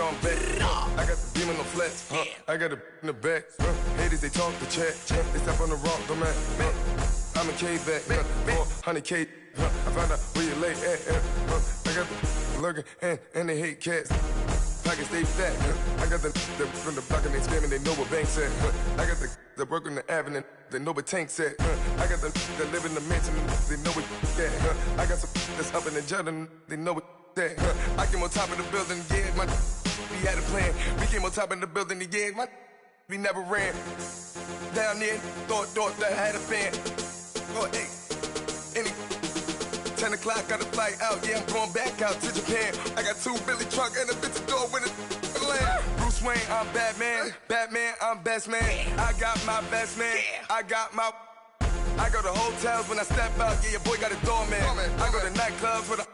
on back. I got the beam on the flats. I got it in the back. Haters, they talk the chat. They step on the rock, don't man. I'm a K-back. 400K. I found out where you lay at. I got the lurking and they hate cats. Pockets stay fat. I got the from the block and they scamming, they know what banks at. I got the work on the avenue, they know what tanks at. I got the that live in the mansion, they know what that. I got some that's up in the jutting, they know what that. I came on top of the building, yeah, my we had a plan. We came on top of the building, yeah, my we never ran. Down there, thought that I had a fan. Oh, hey, any 10 o'clock, got a flight out, yeah, I'm going back out to Japan. I got 2 Billy truck and a bitch door with a land. Bruce Wayne, I'm Batman. Batman, I'm best man. I got my best man. I go to hotels when I step out, yeah, your boy got a doorman. I go to nightclubs with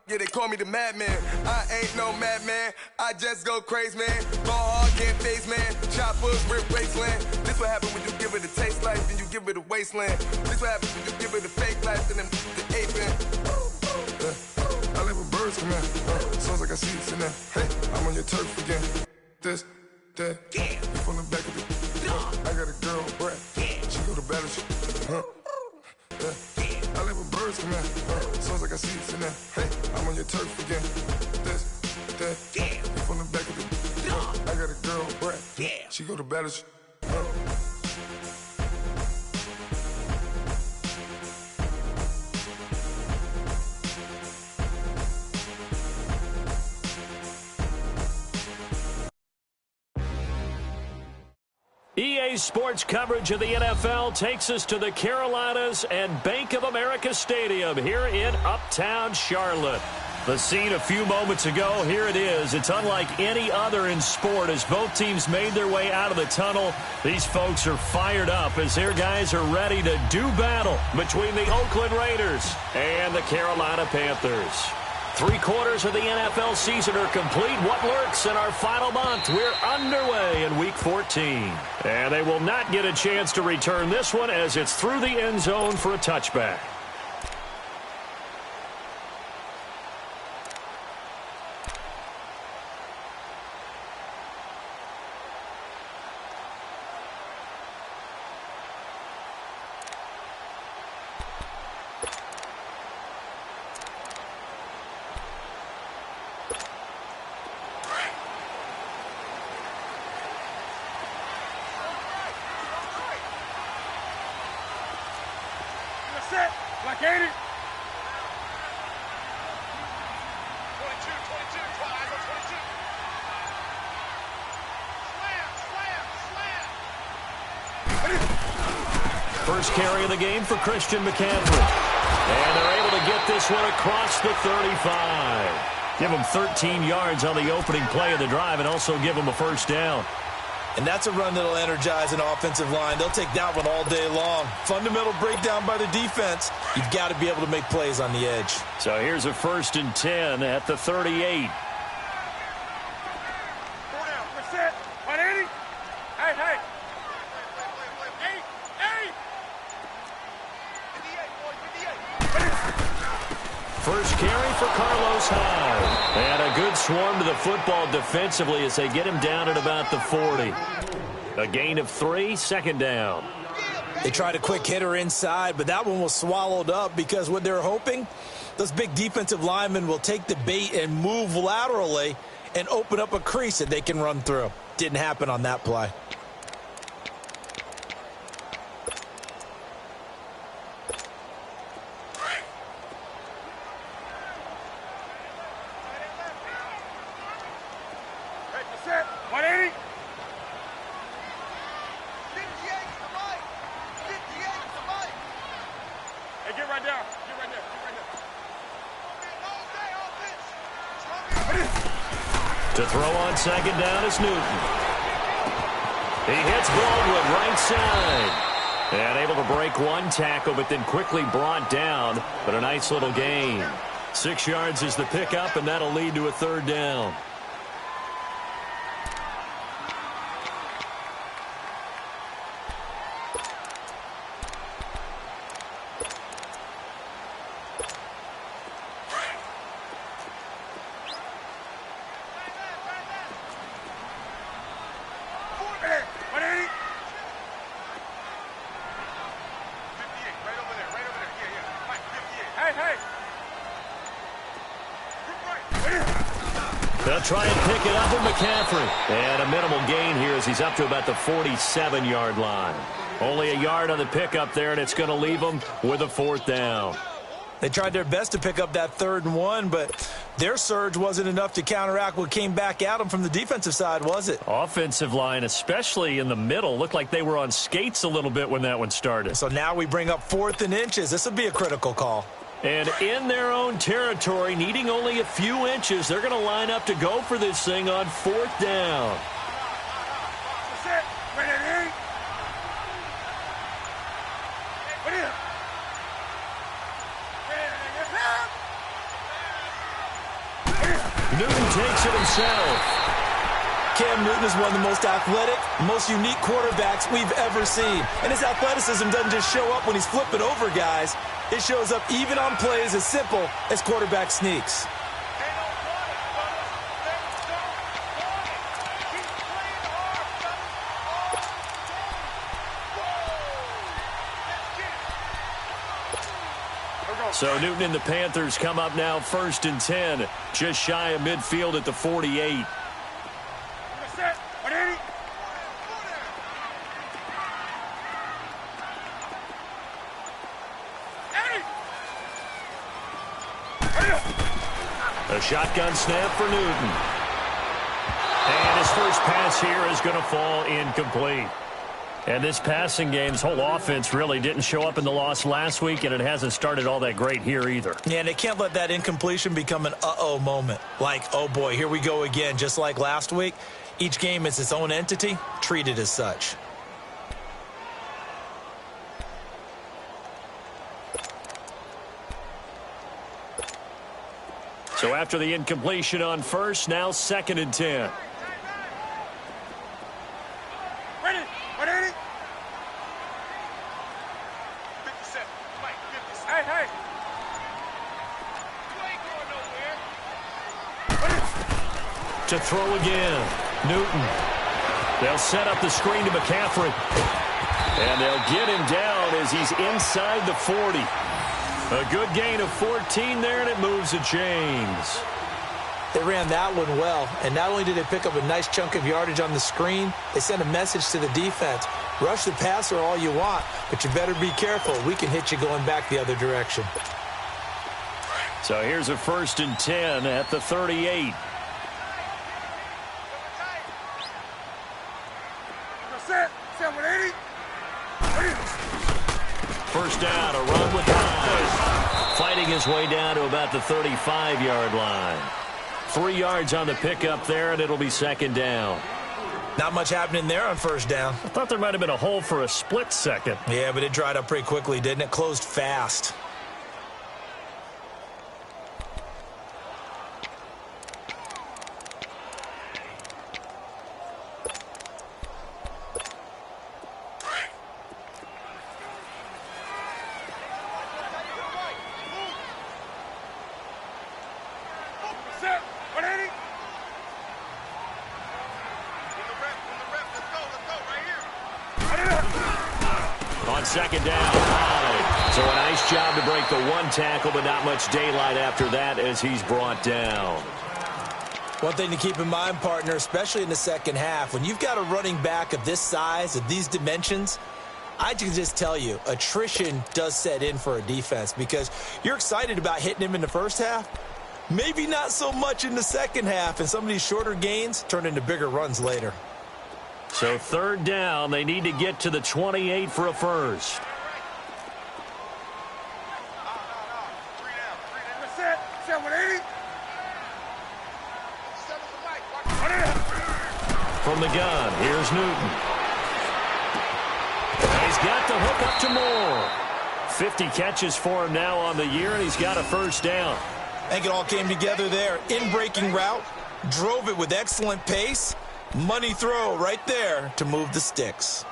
yeah, they call me the madman. I ain't no madman, I just go crazy, man. Ball hard, can't face, man. Choppers, rip wasteland. This what happens when you give it a taste life and you give it a wasteland. This what happens when you give it a fake life and then the ape in. I live with birds come in. Sounds like I see it in there. Hey, I'm on your turf again. This, that, you from the back of the. I got a girl, Brad. She go to battleship. I live with birds come in. Sounds like I see it in there. Hey, I'm on your turf again. This, that, you from the back of the. I got a girl, Brad. She go to battleship. EA Sports coverage of the NFL takes us to the Carolinas and Bank of America Stadium here in Uptown Charlotte. The scene a few moments ago, here it is. It's unlike any other in sport as both teams made their way out of the tunnel. These folks are fired up as their guys are ready to do battle between the Oakland Raiders and the Carolina Panthers. 3/4 of the NFL season are complete. What lurks in our final month? We're underway in Week 14. And they will not get a chance to return this one as it's through the end zone for a touchback. Like 80. 22, 22, I go 22. Slam. First carry of the game for Christian McCaffrey. And they're able to get this one across the 35. Give them 13 yards on the opening play of the drive and also give them a first down. And that's a run that'll energize an offensive line. They'll take that one all day long. Fundamental breakdown by the defense. You've got to be able to make plays on the edge. So here's a 1st and 10 at the 38. 4%. 180. Hey, hey. 8. 58, boy, 58. First carry for Carlos Hyde. And a good swarm to the football defensively as they get him down at about the 40. A gain of 3, 2nd down. They tried a quick hitter inside, but that one was swallowed up because what they're hoping, those big defensive linemen will take the bait and move laterally and open up a crease that they can run through. Didn't happen on that play. To throw on 2nd down is Newton. He hits Baldwin right side. And able to break one tackle, but then quickly brought down. But a nice little gain. 6 yards is the pickup, and that'll lead to a 3rd down. They'll try and pick it up with McCaffrey. And a minimal gain here as he's up to about the 47-yard line. Only a yard on the pickup there, and it's going to leave them with a 4th down. They tried their best to pick up that 3rd and 1, but their surge wasn't enough to counteract what came back at them from the defensive side, was it? Offensive line, especially in the middle, looked like they were on skates a little bit when that one started. So now we bring up 4th and inches. This will be a critical call. And in their own territory, needing only a few inches, they're going to line up to go for this thing on 4th down. That's it. Wait, hey. What is it? Newton takes it himself. Cam Newton is one of the most athletic, most unique quarterbacks we've ever seen. And his athleticism doesn't just show up when he's flipping over guys. It shows up even on plays as simple as quarterback sneaks. So Newton and the Panthers come up now 1st and 10, just shy of midfield at the 48. A shotgun snap for Newton. And his first pass here is going to fall incomplete. And this passing game's whole offense really didn't show up in the loss last week, and it hasn't started all that great here either. Yeah, and they can't let that incompletion become an uh-oh moment. Like, oh boy, here we go again, just like last week. Each game is its own entity, treated as such. So after the incompletion on 1st, now 2nd and 10. Ready? Ready? 57. Mike, 57. Hey, hey. You ain't going nowhere. To throw again, Newton. They'll set up the screen to McCaffrey. And they'll get him down as he's inside the 40. A good gain of 14 there, and it moves the chains. They ran that one well, and not only did they pick up a nice chunk of yardage on the screen, they sent a message to the defense. Rush the passer all you want, but you better be careful. We can hit you going back the other direction. So here's a 1st and 10 at the 38. Set. 180. First down, a run with Hyde. Fighting his way down to about the 35-yard line. 3 yards on the pickup there, and it'll be 2nd down. Not much happening there on 1st down. I thought there might have been a hole for a split second. Yeah, but it dried up pretty quickly, didn't it? Closed fast. Set. 180. Let's go right here. On 2nd down, Hyde. So a nice job to break the 1 tackle, but not much daylight after that as he's brought down. One thing to keep in mind, partner, especially in the second half, when you've got a running back of this size, of these dimensions, I can just tell you, attrition does set in for a defense because you're excited about hitting him in the first half. Maybe not so much in the second half, and some of these shorter gains turn into bigger runs later. So 3rd down, they need to get to the 28 for a first. Set. 180. From the gun, here's Newton. He's got the hook up to Moore. 50 catches for him now on the year, and he's got a 1st down. I think it all came together there. In-breaking route, drove it with excellent pace. Money throw right there to move the sticks.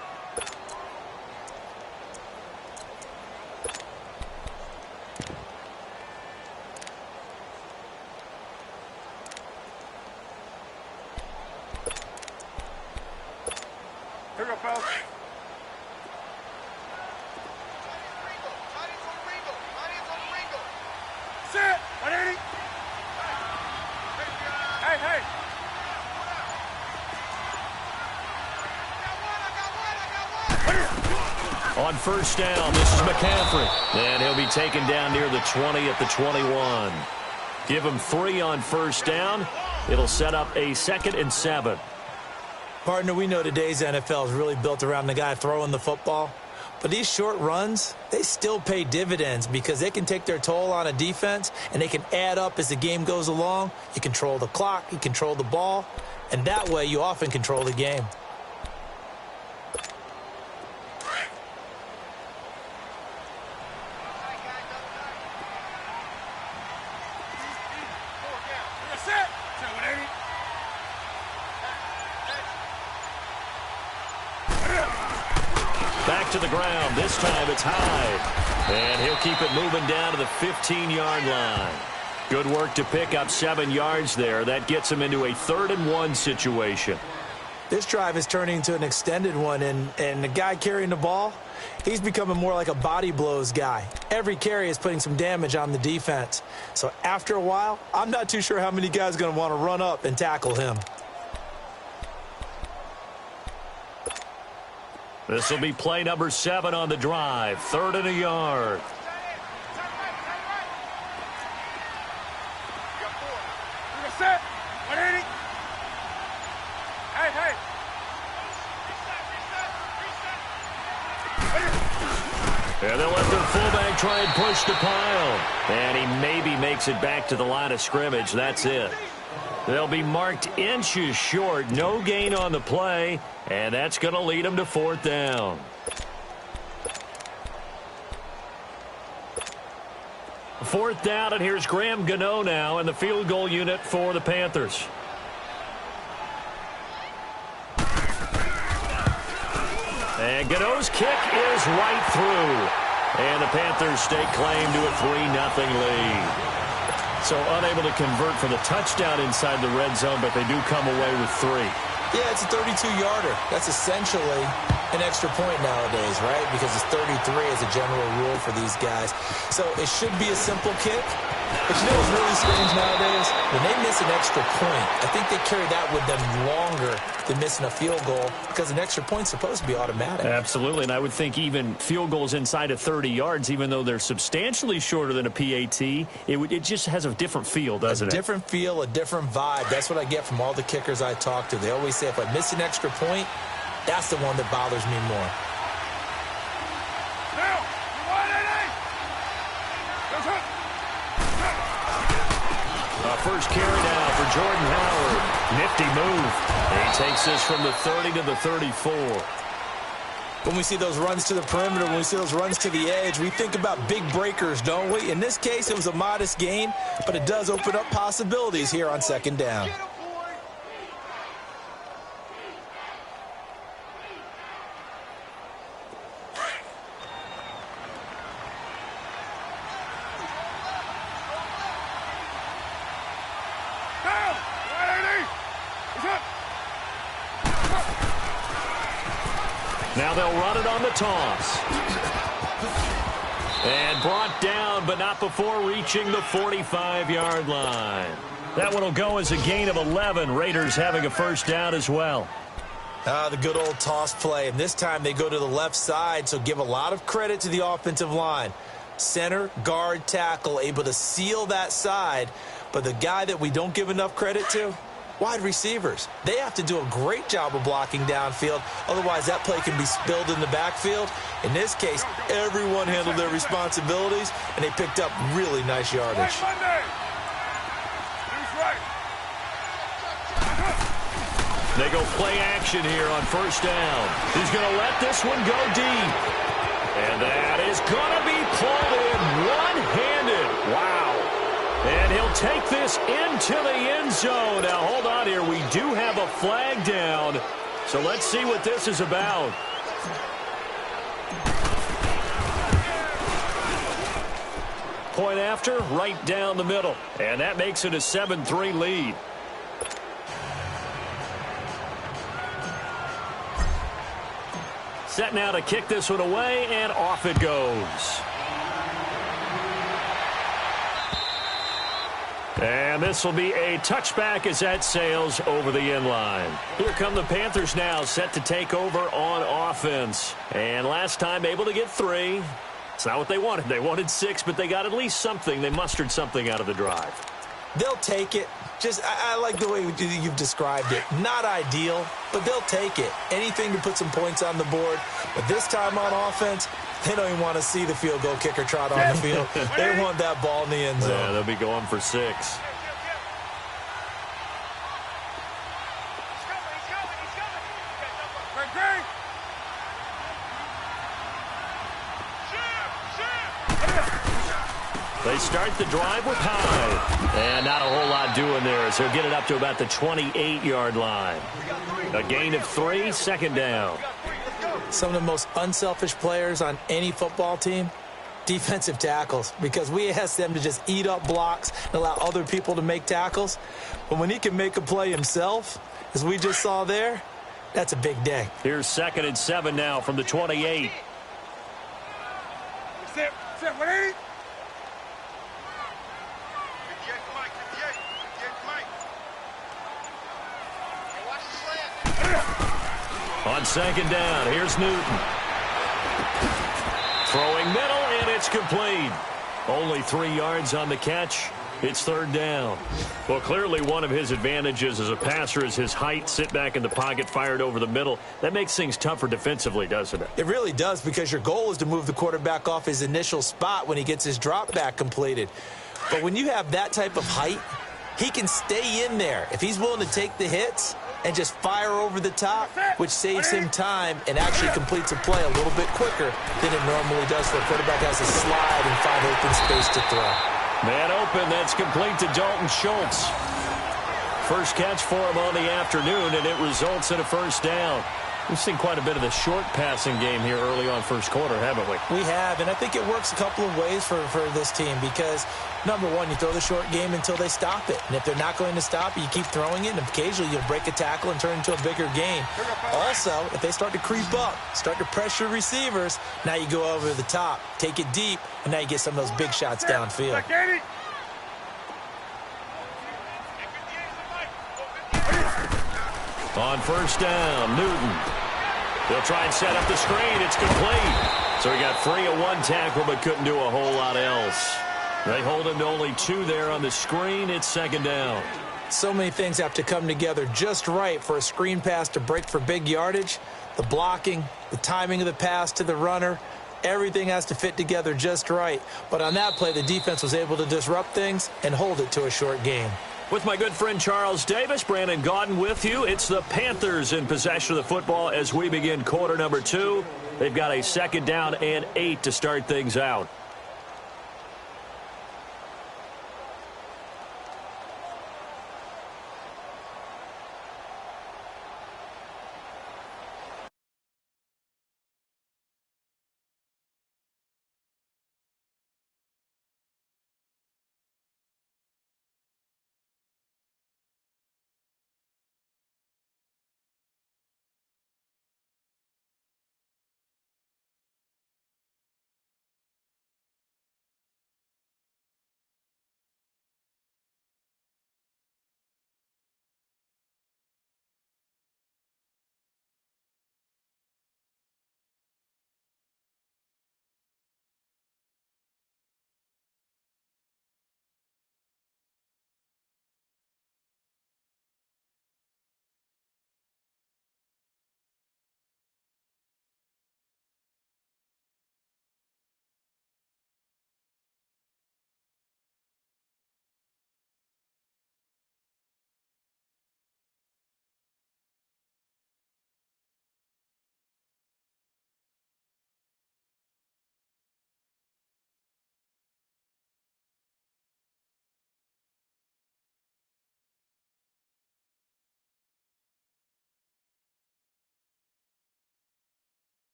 Here we go, fellas. Set. 180. Hey, hey. On first down, this is McCaffrey. And he'll be taken down near the 20 at the 21. Give him 3 on first down. It'll set up a 2nd and 7. Partner, we know today's NFL is really built around the guy throwing the football. But these short runs, they still pay dividends because they can take their toll on a defense and they can add up as the game goes along. You control the clock, you control the ball, and that way you often control the game. Back to the ground. This time it's high. And he'll keep it moving down to the 15-yard line. Good work to pick up 7 yards there. That gets him into a 3rd and 1 situation. This drive is turning into an extended one, and the guy carrying the ball, he's becoming more like a body blows guy. Every carry is putting some damage on the defense. So after a while, I'm not too sure how many guys are going to want to run up and tackle him. This will be play number 7 on the drive. 3rd and a yard. Set. 180. Hey. And they'll let their fullback try and push the pile. And he maybe makes it back to the line of scrimmage. That's it. They'll be marked inches short. No gain on the play. And that's going to lead them to 4th down. 4th down, and here's Graham Gano now in the field goal unit for the Panthers. And Gano's kick is right through. And the Panthers stake claim to a 3-0 lead. So unable to convert for the touchdown inside the red zone, but they do come away with 3. Yeah, it's a 32-yarder. That's essentially an extra point nowadays, right? Because it's 33 as a general rule for these guys. So it should be a simple kick. But you know what's really strange nowadays? When they miss an extra point, I think they carry that with them longer than missing a field goal because an extra point's supposed to be automatic. Absolutely, and I would think even field goals inside of 30 yards, even though they're substantially shorter than a PAT, it just has a different feel, doesn't it? A different feel, a different vibe. That's what I get from all the kickers I talk to. They always say if I miss an extra point, that's the one that bothers me more. First carry now for Jordan Howard. Nifty move. And he takes this from the 30 to the 34. When we see those runs to the perimeter, when we see those runs to the edge, we think about big breakers, don't we? In this case, it was a modest gain, but it does open up possibilities here on 2nd down. Now they'll run it on the toss. And brought down, but not before reaching the 45-yard line. That one will go as a gain of 11. Raiders having a first down as well. The good old toss play. And this time they go to the left side, so give a lot of credit to the offensive line. Center, guard, tackle, able to seal that side. But the guy that we don't give enough credit to, wide receivers. They have to do a great job of blocking downfield. Otherwise, that play can be spilled in the backfield. In this case, everyone handled their responsibilities, and they picked up really nice yardage. They go play action here on first down. He's going to let this one go deep. And that is going to be pulled in one-handed. Wow. And he'll take this into the end zone. Now, hold on here. We do have a flag down. So let's see what this is about. Point after, right down the middle. And that makes it a 7-3 lead. Set now to kick this one away, and off it goes. And this will be a touchback as that sails over the end line. Here come the Panthers now, set to take over on offense. And last time able to get 3. It's not what they wanted. They wanted 6, but they got at least something. They mustered something out of the drive. They'll take it. I like the way you've described it. Not ideal, but they'll take it. Anything to put some points on the board. But this time on offense, they don't even want to see the field goal kicker trot on the field. They want that ball in the end zone. Yeah, they'll be going for 6. He's coming. Great. They start the drive with Hyde. And not a whole lot doing there as he'll get it up to about the 28-yard line. A gain of 3, second down. Some of the most unselfish players on any football team, defensive tackles, because we ask them to just eat up blocks and allow other people to make tackles. But when he can make a play himself, as we just saw there, that's a big day. Here's 2nd and 7 now from the 28. Set, 180. 58 Mike, 58 Mike. Hey, watch the slant. On 2nd down, here's Newton. Throwing middle, and it's complete. Only 3 yards on the catch. It's 3rd down. Well, clearly one of his advantages as a passer is his height. Sit back in the pocket, fired over the middle. That makes things tougher defensively, doesn't it? It really does, because your goal is to move the quarterback off his initial spot when he gets his drop back completed. But when you have that type of height, he can stay in there. If he's willing to take the hits and just fire over the top, which saves him time and actually completes a play a little bit quicker than it normally does for a quarterback that has to slide and find open space to throw. Man open, that's complete to Dalton Schultz. First catch for him on the afternoon, and it results in a 1st down. We've seen quite a bit of the short passing game here early on first quarter, haven't we? We have, and I think it works a couple of ways for this team because, number one, you throw the short game until they stop it. And if they're not going to stop it, you keep throwing it, and occasionally you'll break a tackle and turn it into a bigger game. Also, if they start to creep up, start to pressure receivers, now you go over the top, take it deep, and now you get some of those big shots downfield. On 1st down, Newton. They'll try and set up the screen. It's complete. So he got 3 of 1 tackle, but couldn't do a whole lot else. They hold him to only 2 there on the screen. It's 2nd down. So many things have to come together just right for a screen pass to break for big yardage. The blocking, the timing of the pass to the runner, everything has to fit together just right. But on that play, the defense was able to disrupt things and hold it to a short game. With my good friend Charles Davis, Brandon Gaudin with you. It's the Panthers in possession of the football as we begin quarter number 2. They've got a 2nd down and 8 to start things out.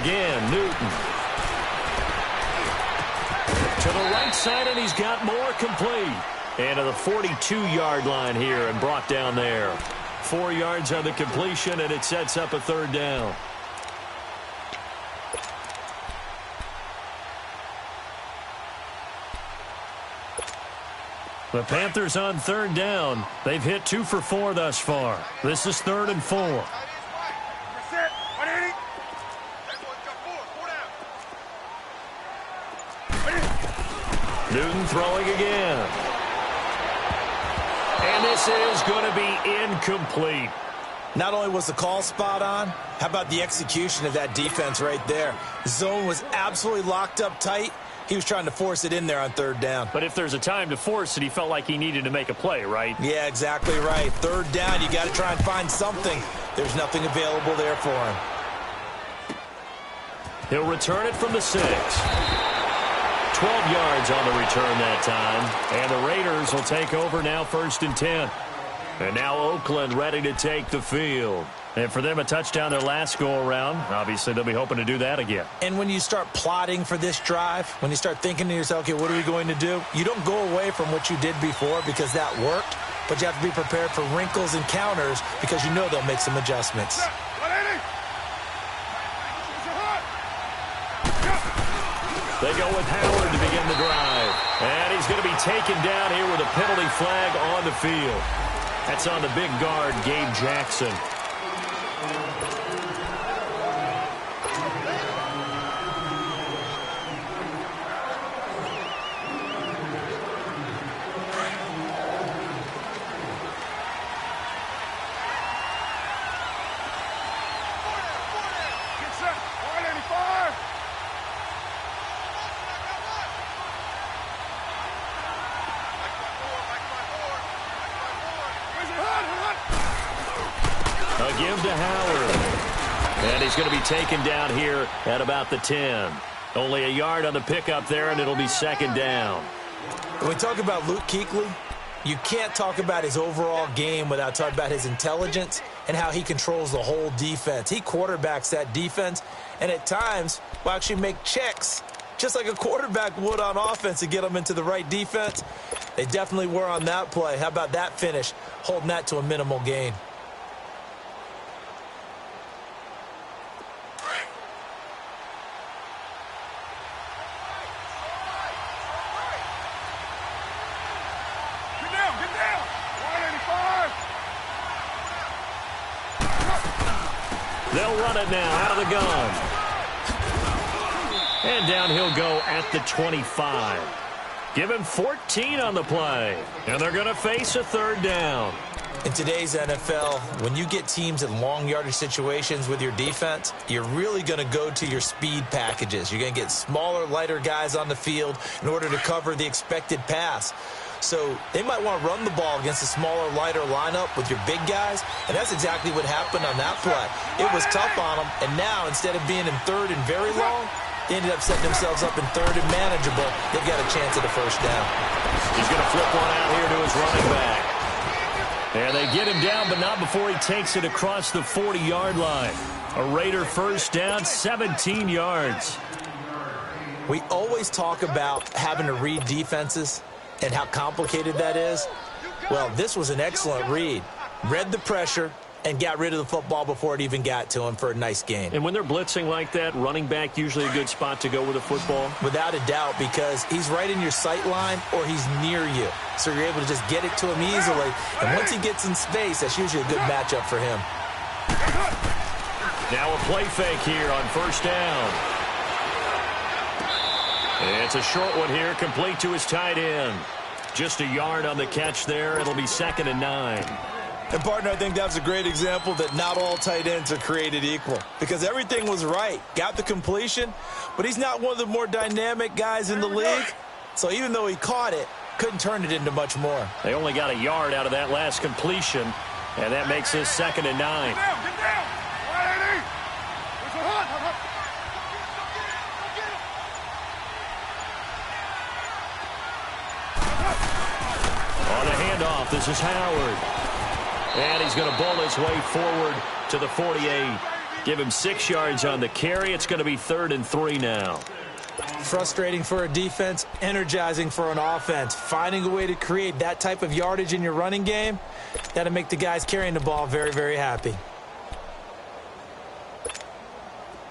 Again, Newton. To the right side, and he's got more complete. And to the 42-yard line here and brought down there. 4 yards on the completion, and it sets up a third down. The Panthers on third down. They've hit 2 for 4 thus far. This is 3rd and 4. Reset. 180. Newton throwing again. And this is going to be incomplete. Not only was the call spot on, how about the execution of that defense right there? The zone was absolutely locked up tight. He was trying to force it in there on third down. But if there's a time to force it, he felt like he needed to make a play, right? Yeah, exactly right. Third down, you got to try and find something. There's nothing available there for him. He'll return it from the 6. 12 yards on the return that time. And the Raiders will take over now 1st and 10. And now Oakland ready to take the field. And for them, a touchdown their last go-around. Obviously, they'll be hoping to do that again. And when you start plotting for this drive, when you start thinking to yourself, okay, what are we going to do? You don't go away from what you did before because that worked, but you have to be prepared for wrinkles and counters because you know they'll make some adjustments. 180. They go with Howard to begin the drive. And he's going to be taken down here with a penalty flag on the field. That's on the big guard, Gabe Jackson. Get set. 185. Where's your head? A give to Howard. And he's going to be taken down here at about the 10. Only a yard on the pickup there, and it'll be 2nd down. When we talk about Luke Kuechly, you can't talk about his overall game without talking about his intelligence and how he controls the whole defense. He quarterbacks that defense, and at times will actually make checks, just like a quarterback would on offense to get them into the right defense. They definitely were on that play. How about that finish, holding that to a minimal gain? Get down. 185. They'll run it now out of the gun. And down he'll go at the 25. Give him 14 on the play. And they're going to face a 3rd down. In today's NFL, when you get teams in long yardage situations with your defense, you're really going to go to your speed packages. You're going to get smaller, lighter guys on the field in order to cover the expected pass. So they might want to run the ball against a smaller, lighter lineup with your big guys, and that's exactly what happened on that play. It was tough on them, and now instead of being in 3rd and very long, they ended up setting themselves up in 3rd and manageable. They've got a chance at a 1st down. He's going to flip one out here to his running back. And they get him down, but not before he takes it across the 40-yard line. A Raider 1st down, 17 yards. We always talk about having to read defenses and how complicated that is. Well, this was an excellent read. Read the pressure and got rid of the football before it even got to him for a nice gain. And when they're blitzing like that, running back usually a good spot to go with a football? Without a doubt, because he's right in your sight line or he's near you. So you're able to just get it to him easily. And once he gets in space, that's usually a good matchup for him. Now a play fake here on 1st down. It's a short one here, complete to his tight end. Just a yard on the catch there. It'll be 2nd and 9. And, partner, I think that's a great example that not all tight ends are created equal. Because everything was right. Got the completion, but he's not one of the more dynamic guys in the league. So even though he caught it, couldn't turn it into much more. They only got a yard out of that last completion, and that makes this 2nd and 9. Get down. 180. Where's your head? On the handoff, this is Howard. And he's going to bowl his way forward to the 48. Give him 6 yards on the carry. It's going to be 3rd and 3 now. Frustrating for a defense, energizing for an offense. Finding a way to create that type of yardage in your running game, that'll make the guys carrying the ball very, very happy.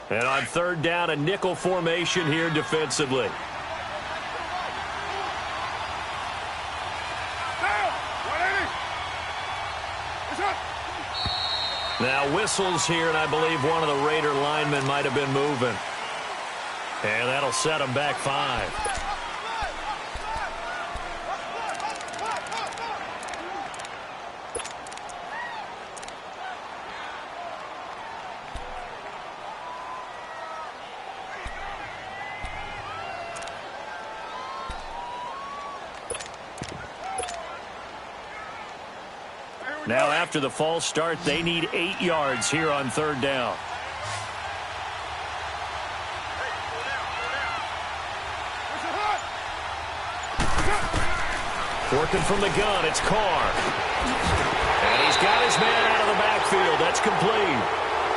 And on 3rd down, a nickel formation here defensively. Now whistles here, and I believe one of the Raider linemen might have been moving. And that'll set them back 5. Now after the false start, they need 8 yards here on 3rd down. Working from the gun, it's Carr. And he's got his man out of the backfield. That's complete.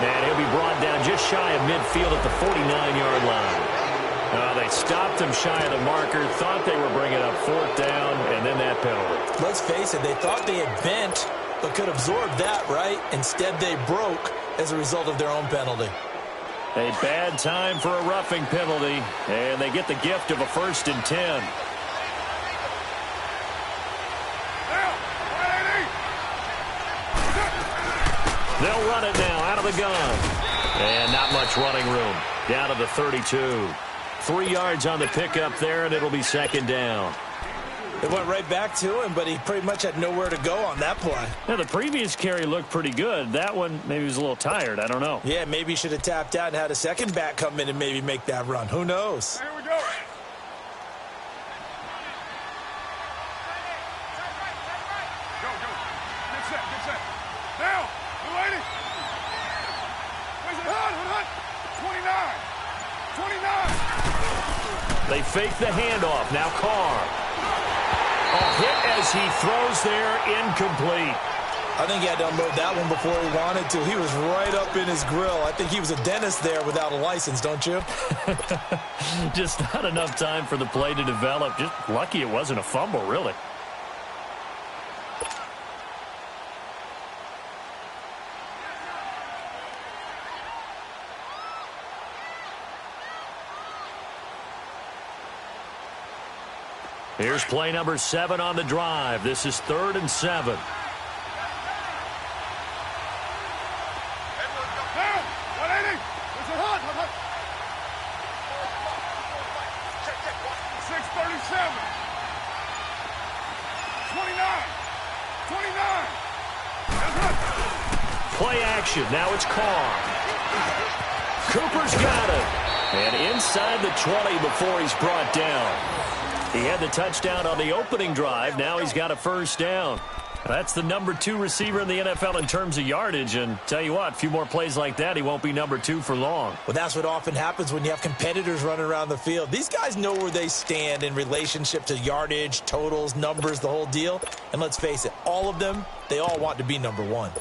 And he'll be brought down just shy of midfield at the 49-yard line. They stopped him shy of the marker, thought they were bringing up 4th down, and then that penalty. Let's face it, they thought they had bent, but could absorb that, right? Instead, they broke as a result of their own penalty. A bad time for a roughing penalty, and they get the gift of a 1st and 10. They'll run it now out of the gun. And not much running room. Down to the 32. 3 yards on the pickup there, and it'll be 2nd down. It went right back to him, but he pretty much had nowhere to go on that play. Now, the previous carry looked pretty good. That one, maybe he was a little tired. I don't know. Yeah, maybe he should have tapped out and had a second back come in and maybe make that run. Who knows? Here we go. Go. Get set. Now, the lady. Where's it? Hut. 29. They fake the handoff. Now Carr. A hit as he throws there, incomplete. I think he had to unload that one before he wanted to. He was right up in his grill. I think he was a dentist there without a license, don't you? Just not enough time for the play to develop. Just lucky it wasn't a fumble, really. Here's play number 7 on the drive. This is 3rd and 7. Play action. Now it's Carr. Cooper's got it. And inside the 20 before he's brought down. He had the touchdown on the opening drive. Now he's got a 1st down. That's the number 2 receiver in the NFL in terms of yardage. And tell you what, a few more plays like that, he won't be number 2 for long. Well, that's what often happens when you have competitors running around the field. These guys know where they stand in relationship to yardage, totals, numbers, the whole deal. And let's face it, all of them, they all want to be number 1.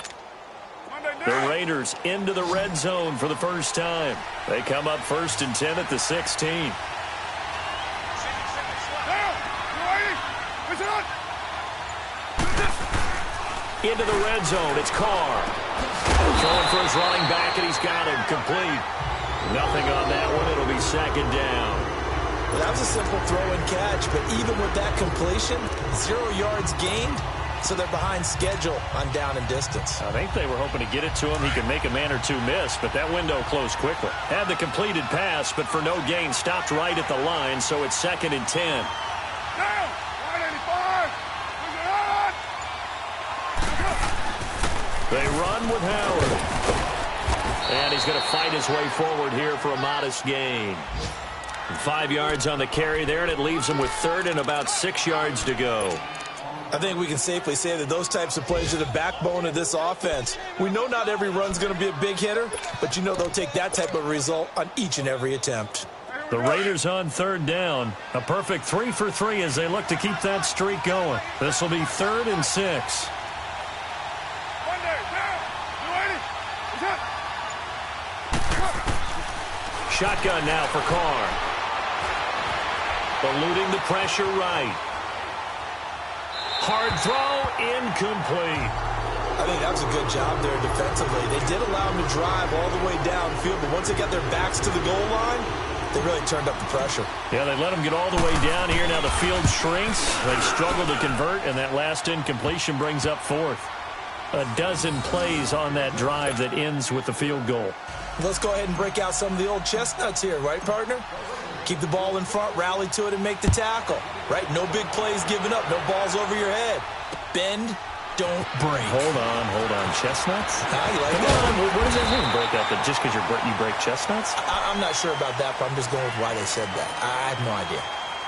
The Raiders into the red zone for the first time. They come up 1st and 10 at the 16. Into the red zone, it's Carr. Throwing for his running back, and he's got him complete. Nothing on that one. It'll be 2nd down. Well, that was a simple throw and catch, but even with that completion, 0 yards gained, so they're behind schedule on down and distance. I think they were hoping to get it to him. He could make a man or two miss, but that window closed quickly. Had the completed pass, but for no gain, stopped right at the line, so it's 2nd and 10. Down! 185! They run with Howard. And he's going to fight his way forward here for a modest gain. 5 yards on the carry there, and it leaves him with 3rd and about 6 yards to go. I think we can safely say that those types of plays are the backbone of this offense. We know not every run's going to be a big hitter, but you know they'll take that type of result on each and every attempt. The Raiders on 3rd down. A perfect 3 for 3 as they look to keep that streak going. This will be 3rd and 6. shotgun now for Carr. Eluding the pressure right. Hard throw, incomplete. I think that was a good job there defensively. They did allow him to drive all the way downfield, but once they got their backs to the goal line, they really turned up the pressure. Yeah, they let him get all the way down here. Now the field shrinks. They struggle to convert, and that last incompletion brings up fourth. A dozen plays on that drive that ends with the field goal. Let's go ahead and break out some of the old chestnuts here, right, partner? Keep the ball in front, rally to it, and make the tackle, right? No big plays given up, no balls over your head. Bend, don't break. Hold on. Chestnuts? You like Come that? on. What does that mean, break out? That just because you break chestnuts? I'm not sure about that, but I'm just going with why they said that. I have no idea.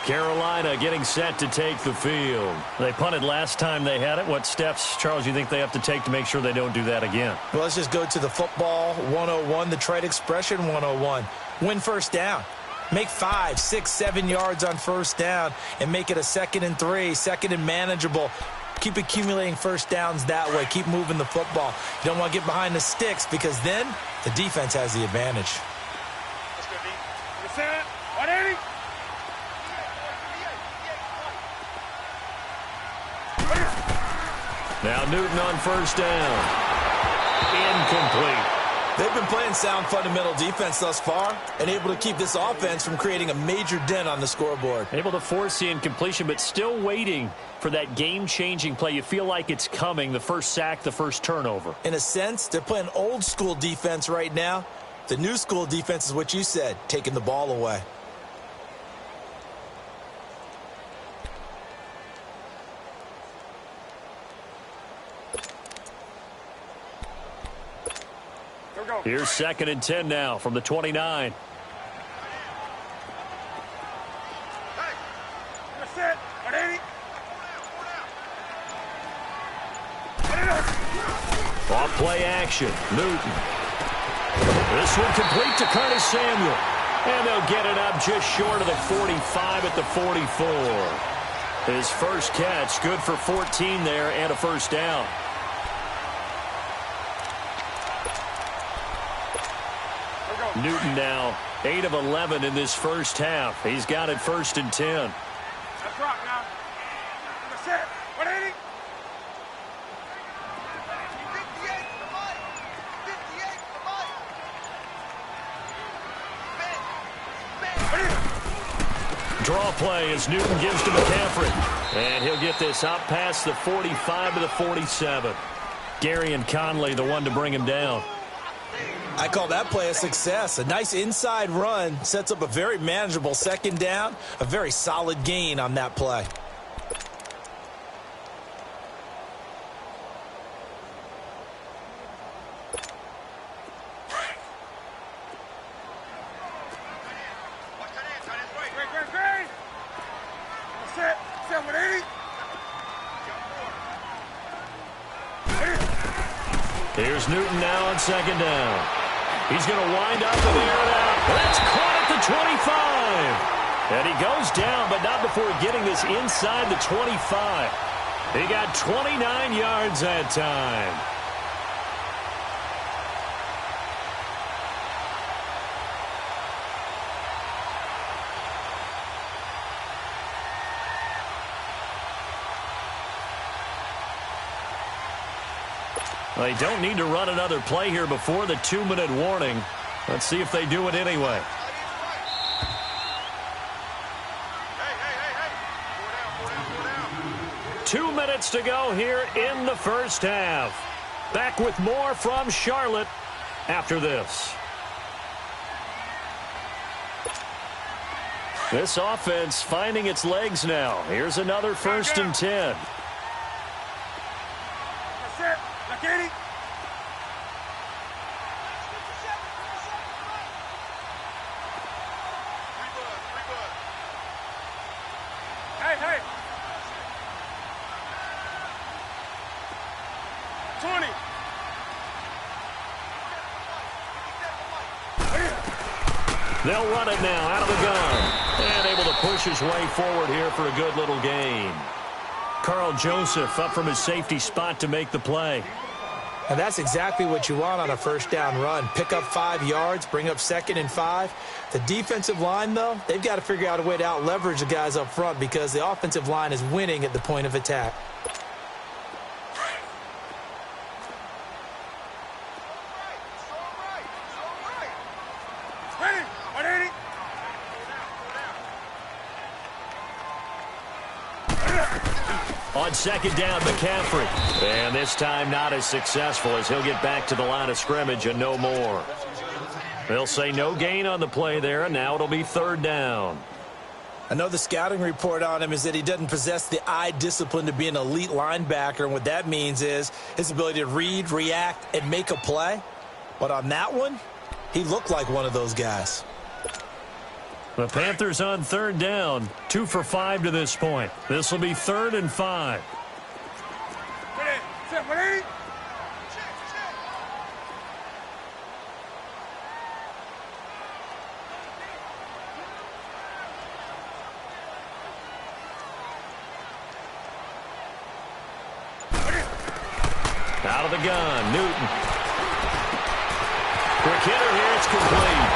Carolina getting set to take the field. They punted last time they had it. What steps, Charles, you think they have to take to make sure they don't do that again? Well, let's just go to the football 101, the trade expression 101. Win first down. Make 5, 6, 7 yards on first down and make it a 2nd and 3, 2nd and manageable. Keep accumulating first downs that way. Keep moving the football. You don't want to get behind the sticks because then the defense has the advantage. Let's go, D. Set. 180. Now Newton on first down. Incomplete. They've been playing sound fundamental defense thus far and able to keep this offense from creating a major dent on the scoreboard. Able to force the incompletion, but still waiting for that game-changing play. You feel like it's coming, the first sack, the first turnover. In a sense, they're playing old school defense right now. The new school defense is what you said, taking the ball away. Here's 2nd and 10 now from the 29. Hey. Set. 180. Off play action. Newton. This one complete to Curtis Samuel. And they'll get it up just short of the 45 at the 44. His first catch, good for 14 there and a first down. Newton now 8 of 11 in this first half. He's got it 1st and 10. Let's rock now. Set. 180. 58 for Mike. 58 for Mike. Draw play as Newton gives to McCaffrey. And he'll get this out past the 45 to the 47. Gary and Conley the one to bring him down. I call that play a success. A nice inside run sets up a very manageable 2nd down, a very solid gain on that play. Watch that hands, hands right. Great. Set. 180. Here's Newton now on 2nd down. He's going to wind up and air it out. That's caught at the 25. And he goes down, but not before getting this inside the 25. He got 29 yards that time. They don't need to run another play here before the 2-minute warning. Let's see if they do it anyway. Hey. 2 minutes to go here in the first half. Back with more from Charlotte after this. This offense finding its legs now. Here's another 1st and 10. Set. 80. Hey. 20. They'll run it now out of the gun. And able to push his way forward here for a good little gain. Carl Joseph up from his safety spot to make the play. And that's exactly what you want on a first down run. Pick up 5 yards, bring up 2nd and 5. The defensive line, though, they've got to figure out a way to out-leverage the guys up front because the offensive line is winning at the point of attack. On 2nd down, McCaffrey. And this time not as successful as he'll get back to the line of scrimmage and no more. They'll say no gain on the play there, and now it'll be 3rd down. I know the scouting report on him is that he doesn't possess the eye discipline to be an elite linebacker, and what that means is his ability to read, react, and make a play. But on that one, he looked like one of those guys. The Panthers on 3rd down, 2 for 5 to this point. This will be 3rd and 5. Out of the gun, Newton. Quick hitter here, it's complete.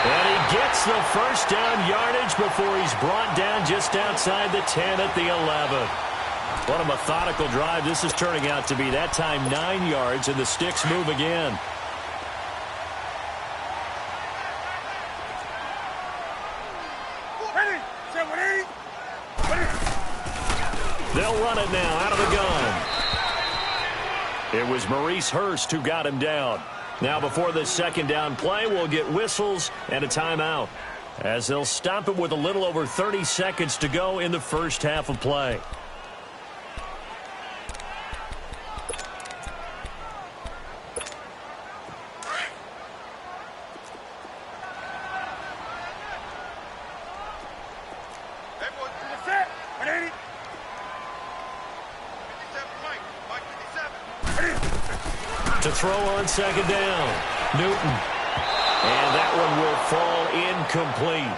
And he gets the first down yardage before he's brought down just outside the 10 at the 11. What a methodical drive this is turning out to be. That time 9 yards, and the sticks move again. They'll run it now out of the gun. It was Maurice Hurst who got him down. Now before this 2nd down play, we'll get whistles and a timeout, as they'll stop it with a little over 30 seconds to go in the first half of play. To throw on 2nd down, Newton. And that one will fall incomplete.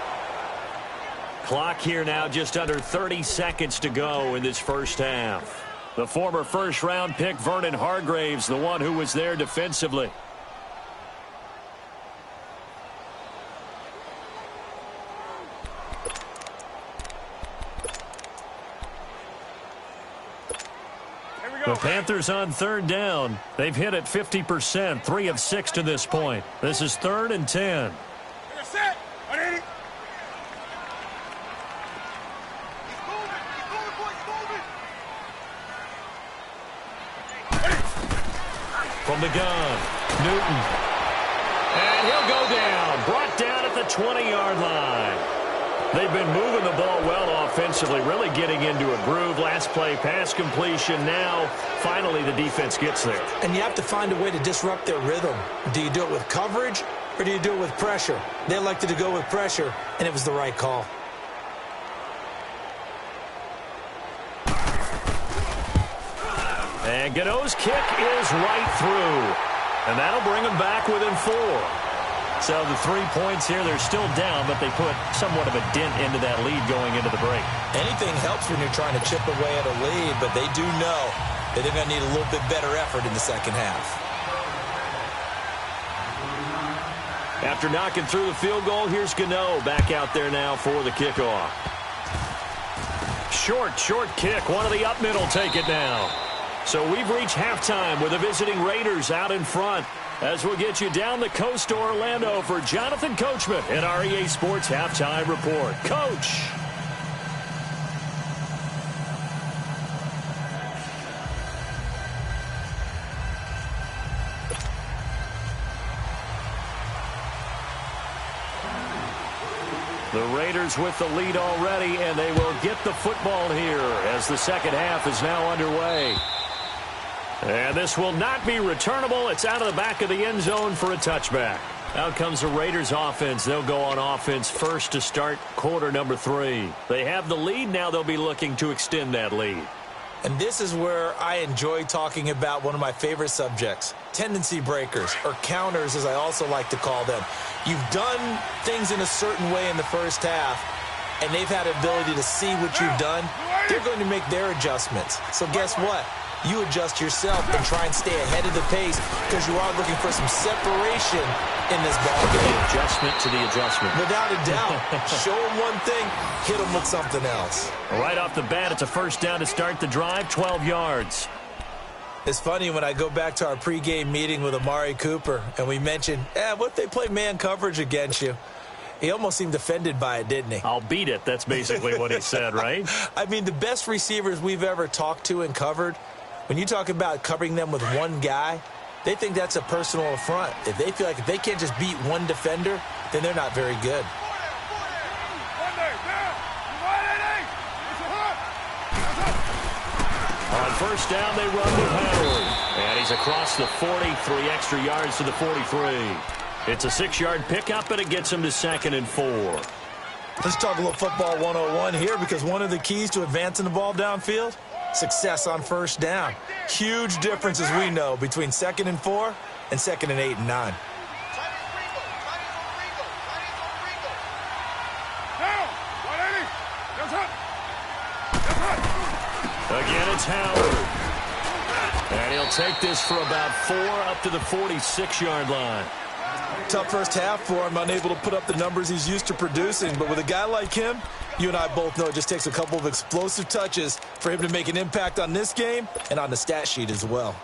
Clock here now just under 30 seconds to go in this first half. The former first-round pick, Vernon Hargreaves, the one who was there defensively. The Panthers on 3rd down. They've hit it 50%, 3 of 6 to this point. This is 3rd and 10. From the gun, Newton. And he'll go down, brought down at the 20-yard line. They've been moving the ball well offensively, really getting into a groove. Last play, pass completion. Now, finally, the defense gets there. And you have to find a way to disrupt their rhythm. Do you do it with coverage, or do you do it with pressure? They elected to go with pressure, and it was the right call. And Gano's kick is right through. And that'll bring them back within 4. So the 3 points here, they're still down, but they put somewhat of a dent into that lead going into the break. Anything helps when you're trying to chip away at a lead, but they do know that they're going to need a little bit better effort in the second half. After knocking through the field goal, here's Gano back out there now for the kickoff. Short kick. One of the up middle take it now. So we've reached halftime with the visiting Raiders out in front. As we'll get you down the coast to Orlando for Jonathan Coachman in our EA Sports Halftime Report. Coach. The Raiders with the lead already, and they will get the football here as the second half is now underway. And this will not be returnable. It's out of the back of the end zone for a touchback. Out comes the Raiders offense. They'll go on offense first to start quarter number 3. They have the lead. Now they'll be looking to extend that lead. And this is where I enjoy talking about one of my favorite subjects, tendency breakers, or counters as I also like to call them. You've done things in a certain way in the first half, and they've had the ability to see what you've done. They're going to make their adjustments. So guess what? you adjust yourself and try and stay ahead of the pace because you are looking for some separation in this ball game. The adjustment to the adjustment. Without a doubt. Show them one thing, hit them with something else. Right off the bat, it's a first down to start the drive, 12 yards. It's funny when I go back to our pregame meeting with Amari Cooper and we mentioned, what if they play man coverage against you? He almost seemed offended by it, didn't he? I'll beat it. That's basically what he said, right? I mean, the best receivers we've ever talked to and covered, when you talk about covering them with one guy, they think that's a personal affront. If they feel like if they can't just beat one defender, then they're not very good. On first down, they run with Howard. And he's across the 40, 3 extra yards to the 43. It's a 6-yard pickup, and it gets him to 2nd and 4. Let's talk a little football 101 here, because one of the keys to advancing the ball downfield, success on first down. Huge difference, as we know, between 2nd and 4 and 2nd and 8 and 9. Again, it's Howard. And he'll take this for about 4 up to the 46-yard line. Tough first half for him, unable to put up the numbers he's used to producing. But with a guy like him, you and I both know it just takes a couple of explosive touches for him to make an impact on this game and on the stat sheet as well.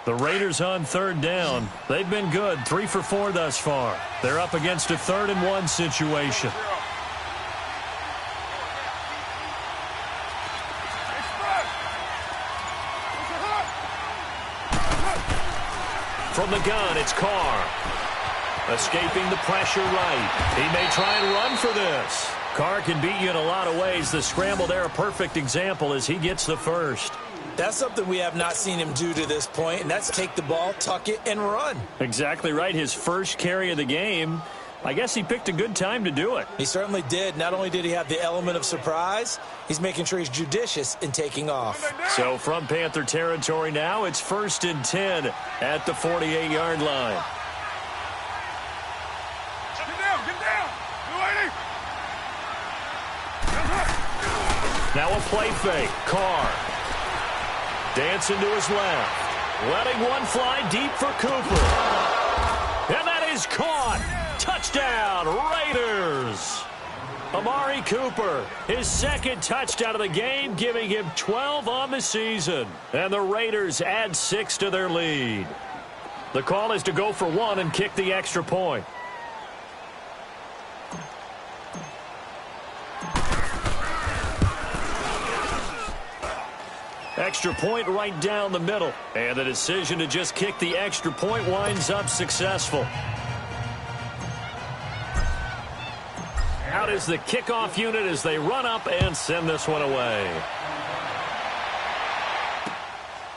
The Raiders on third down. They've been good, 3 for 4 thus far. They're up against a 3rd and 1 situation. From the gun, it's Carr. Escaping the pressure right. He may try and run for this. Carr can beat you in a lot of ways. The scramble there, a perfect example as he gets the first. That's something we have not seen him do to this point, and that's take the ball, tuck it, and run. Exactly right. His first carry of the game. I guess he picked a good time to do it. He certainly did. Not only did he have the element of surprise, he's making sure he's judicious in taking off. So from Panther territory now, it's 1st and 10 at the 48-yard line. Get down. Now a play fake. Carr. Dancing to his left. Letting one fly deep for Cooper. And that is caught. Touchdown, Raiders. Amari Cooper, his 2nd touchdown of the game, giving him 12 on the season. And the Raiders add 6 to their lead. The call is to go for 1 and kick the extra point. Extra point right down the middle. And the decision to just kick the extra point winds up successful. Out is the kickoff unit as they run up and send this one away.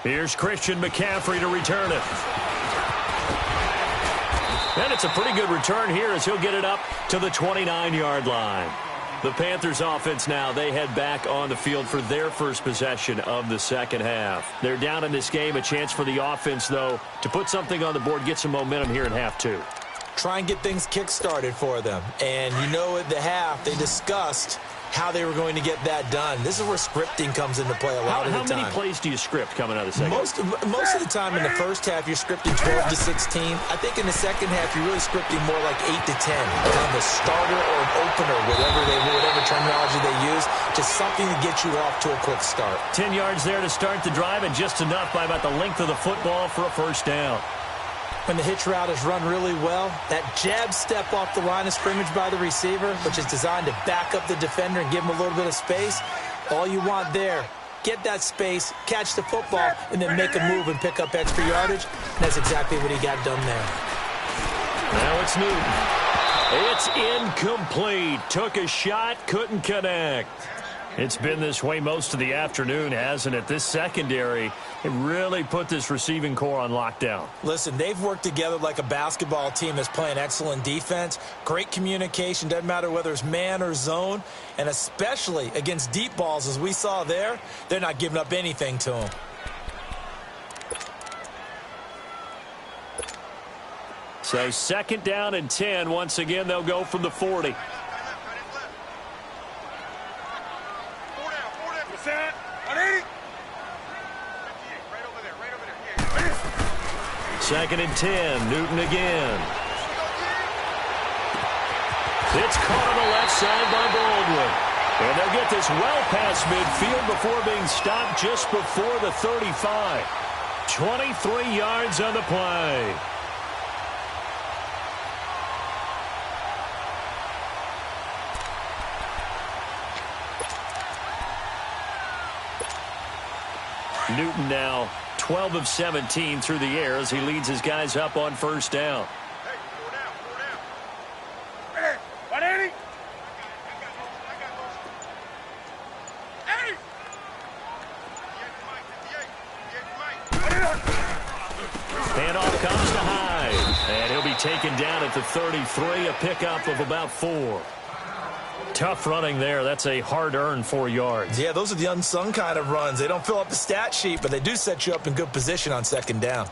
Here's Christian McCaffrey to return it. And it's a pretty good return here as he'll get it up to the 29-yard line. The Panthers offense now, they head back on the field for their first possession of the second half. They're down in this game. A chance for the offense, though, to put something on the board, get some momentum here in half 2. Try and get things kick-started for them. And you know at the half, they discussed how they were going to get that done. This is where scripting comes into play a lot of the time. How many plays do you script coming out of the second? Most of the time in the first half, you're scripting 12 to 16. I think in the second half, you're really scripting more like 8 to 10. Kind of a starter or an opener, whatever terminology they use. Just something to get you off to a quick start. 10 yards there to start the drive, and just enough by about the length of the football for a first down. When the hitch route is run really well, that jab step off the line of scrimmage by the receiver, which is designed to back up the defender and give him a little bit of space, all you want there, get that space, catch the football, and then make a move and pick up extra yardage. And that's exactly what he got done there. Now it's Newton. It's incomplete. Took a shot, couldn't connect. It's been this way most of the afternoon, hasn't it? This secondary, it really put this receiving core on lockdown. Listen, they've worked together like a basketball team that's playing excellent defense. Great communication, doesn't matter whether it's man or zone. And especially against deep balls, as we saw there, they're not giving up anything to them. So 2nd down and 10. Once again, they'll go from the 40. 4 down. 180. 58, right over there. Yeah. 2nd and 10. Newton again. It's caught on the left side by Baldwin. And they'll get this well past midfield before being stopped just before the 35. 23 yards on the play. Newton now 12 of 17 through the air as he leads his guys up on 1st down. Hey, 4 down. 180. Hey! 58. Handoff comes to Hyde. And he'll be taken down at the 33, a pickup of about 4. Tough running there. That's a hard-earned 4 yards. Yeah, those are the unsung kind of runs. They don't fill up the stat sheet, but they do set you up in good position on 2nd down.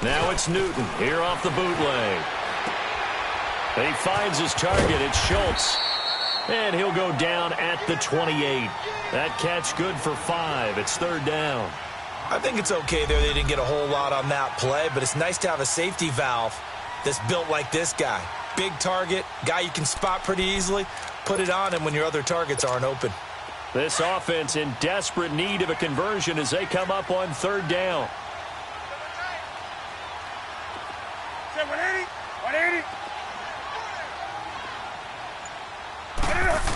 Now it's Newton here off the bootleg. He finds his target. It's Schultz. And he'll go down at the 28. That catch good for 5. It's 3rd down. I think it's okay there. They didn't get a whole lot on that play, but it's nice to have a safety valve that's built like this guy. Big target, guy you can spot pretty easily. Put it on him when your other targets aren't open. This offense in desperate need of a conversion as they come up on 3rd down. 180.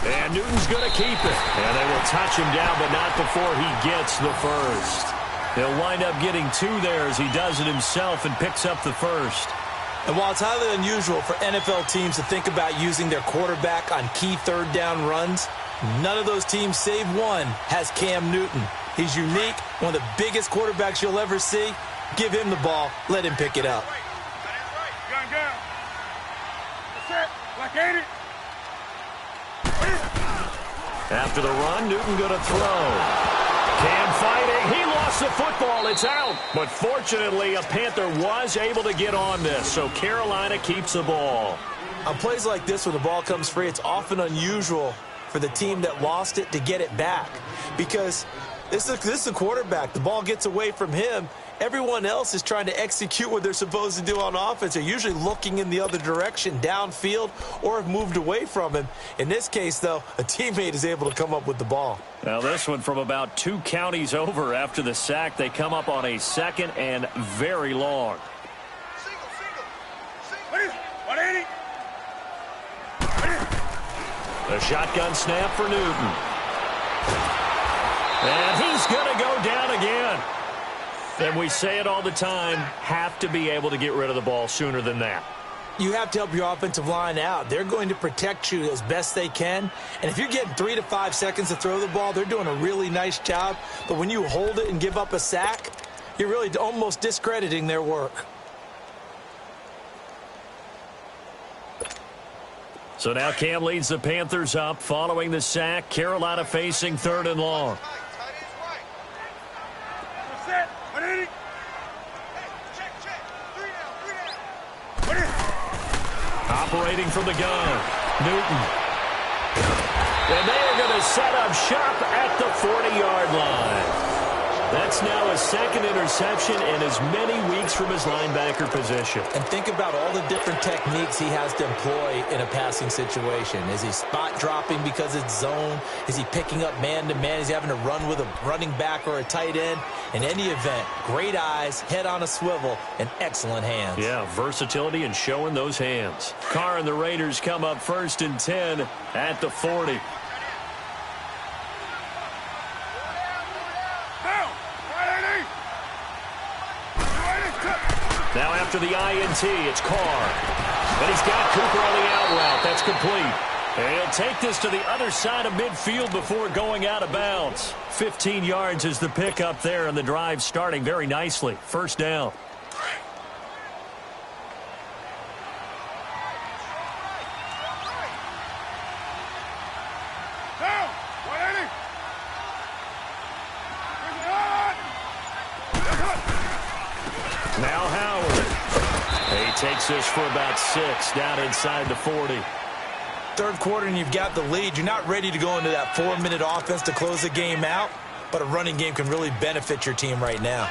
And Newton's going to keep it. And they will touch him down, but not before he gets the 1st. He'll wind up getting 2 there as he does it himself and picks up the 1st. And while it's highly unusual for NFL teams to think about using their quarterback on key 3rd down runs, none of those teams, save one, has Cam Newton. He's unique, one of the biggest quarterbacks you'll ever see. Give him the ball. Let him pick it up. Gun. That's it. Like 80. After the run, Newton going to throw. Cam fighting. He lost the football. It's out. But fortunately, a Panther was able to get on this, so Carolina keeps the ball. On plays like this, when the ball comes free, it's often unusual for the team that lost it to get it back. Because this is the quarterback. The ball gets away from him. Everyone else is trying to execute what they're supposed to do on offense. They're usually looking in the other direction, downfield, or have moved away from him. In this case, though, a teammate is able to come up with the ball. Now this one from about 2 counties over after the sack. They come up on a 2nd and very long. Single. 180. A shotgun snap for Newton. And he's going to go down again. And we say it all the time, have to be able to get rid of the ball sooner than that. You have to help your offensive line out. They're going to protect you as best they can. And if you're getting 3 to 5 seconds to throw the ball, they're doing a really nice job. But when you hold it and give up a sack, you're really almost discrediting their work. So now Cam leads the Panthers up following the sack. Carolina facing 3rd and long. That's it. 180. Operating from the gun, Newton. And they are going to set up shop at the 40-yard line. That's now his 2nd interception in as many weeks from his linebacker position. And think about all the different techniques he has to employ in a passing situation. Is he spot dropping because it's zone? Is he picking up man-to-man? Is he having to run with a running back or a tight end? In any event, great eyes, head on a swivel, and excellent hands. Yeah, versatility and showing those hands. Carr and the Raiders come up 1st and 10 at the 40. Now after the INT, it's Carr. And he's got Cooper on the out route. That's complete. And he'll take this to the other side of midfield before going out of bounds. 15 yards is the pickup there, and the drive starting very nicely. First down. Down. 180. Now Howard. He takes this for about 6 down inside the 40. Third quarter and you've got the lead. You're not ready to go into that 4-minute offense to close the game out, but a running game can really benefit your team right now.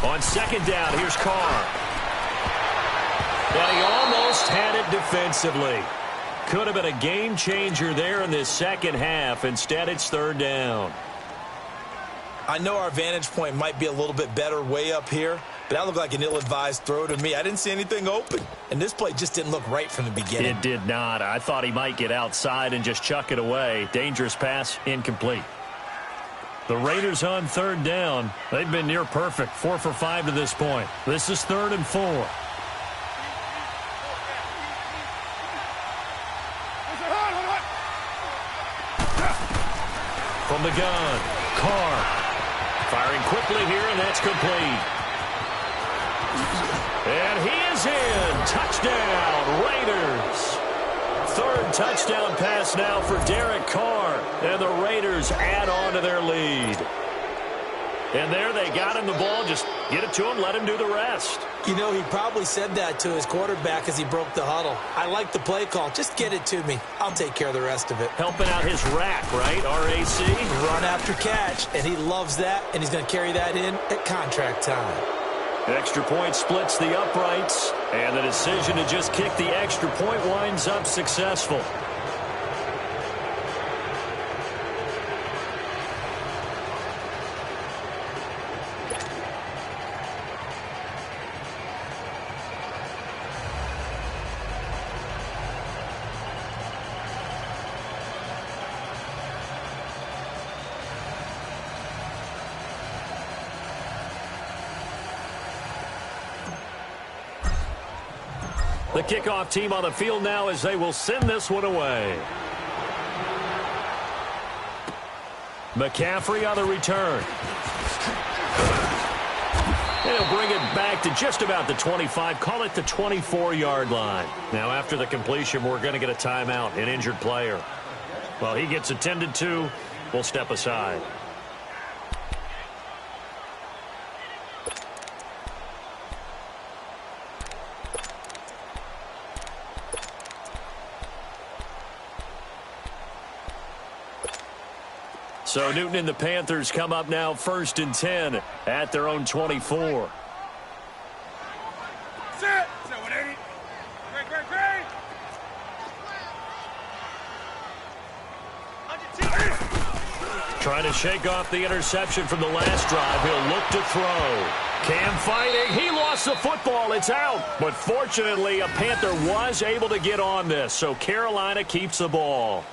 On second down, here's Carr. And he almost had it defensively. Could have been a game changer there in this second half. Instead, it's third down. I know our vantage point might be a little bit better way up here, but that looked like an ill-advised throw to me. I didn't see anything open, and this play just didn't look right from the beginning. It did not. I thought he might get outside and just chuck it away. Dangerous pass, incomplete. The Raiders on third down. They've been near perfect, 4 for 5 to this point. This is 3rd and 4. From the gun, Carr. Firing quickly here, and that's complete. And he is in. Touchdown, Raiders. Third touchdown pass now for Derek Carr. And the Raiders add on to their lead. And there they got him the ball. Just get it to him, let him do the rest. You know, he probably said that to his quarterback as he broke the huddle. I like the play call. Just get it to me. I'll take care of the rest of it. Helping out his rack, right? R-A-C? Run after catch, and he loves that, and he's going to carry that in at contract time. Extra point splits the uprights, and the decision to just kick the extra point winds up successful. The kickoff team on the field now as they will send this one away. McCaffrey on the return. And he'll bring it back to just about the 25, call it the 24-yard line. Now after the completion, we're going to get a timeout, an injured player. Well, he gets attended to. We'll step aside. So Newton and the Panthers come up now 1st and 10 at their own 24. Sit 180. Great. Trying to shake off the interception from the last drive. He'll look to throw. Cam fighting. He lost the football. It's out. But fortunately, a Panther was able to get on this. So Carolina keeps the ball.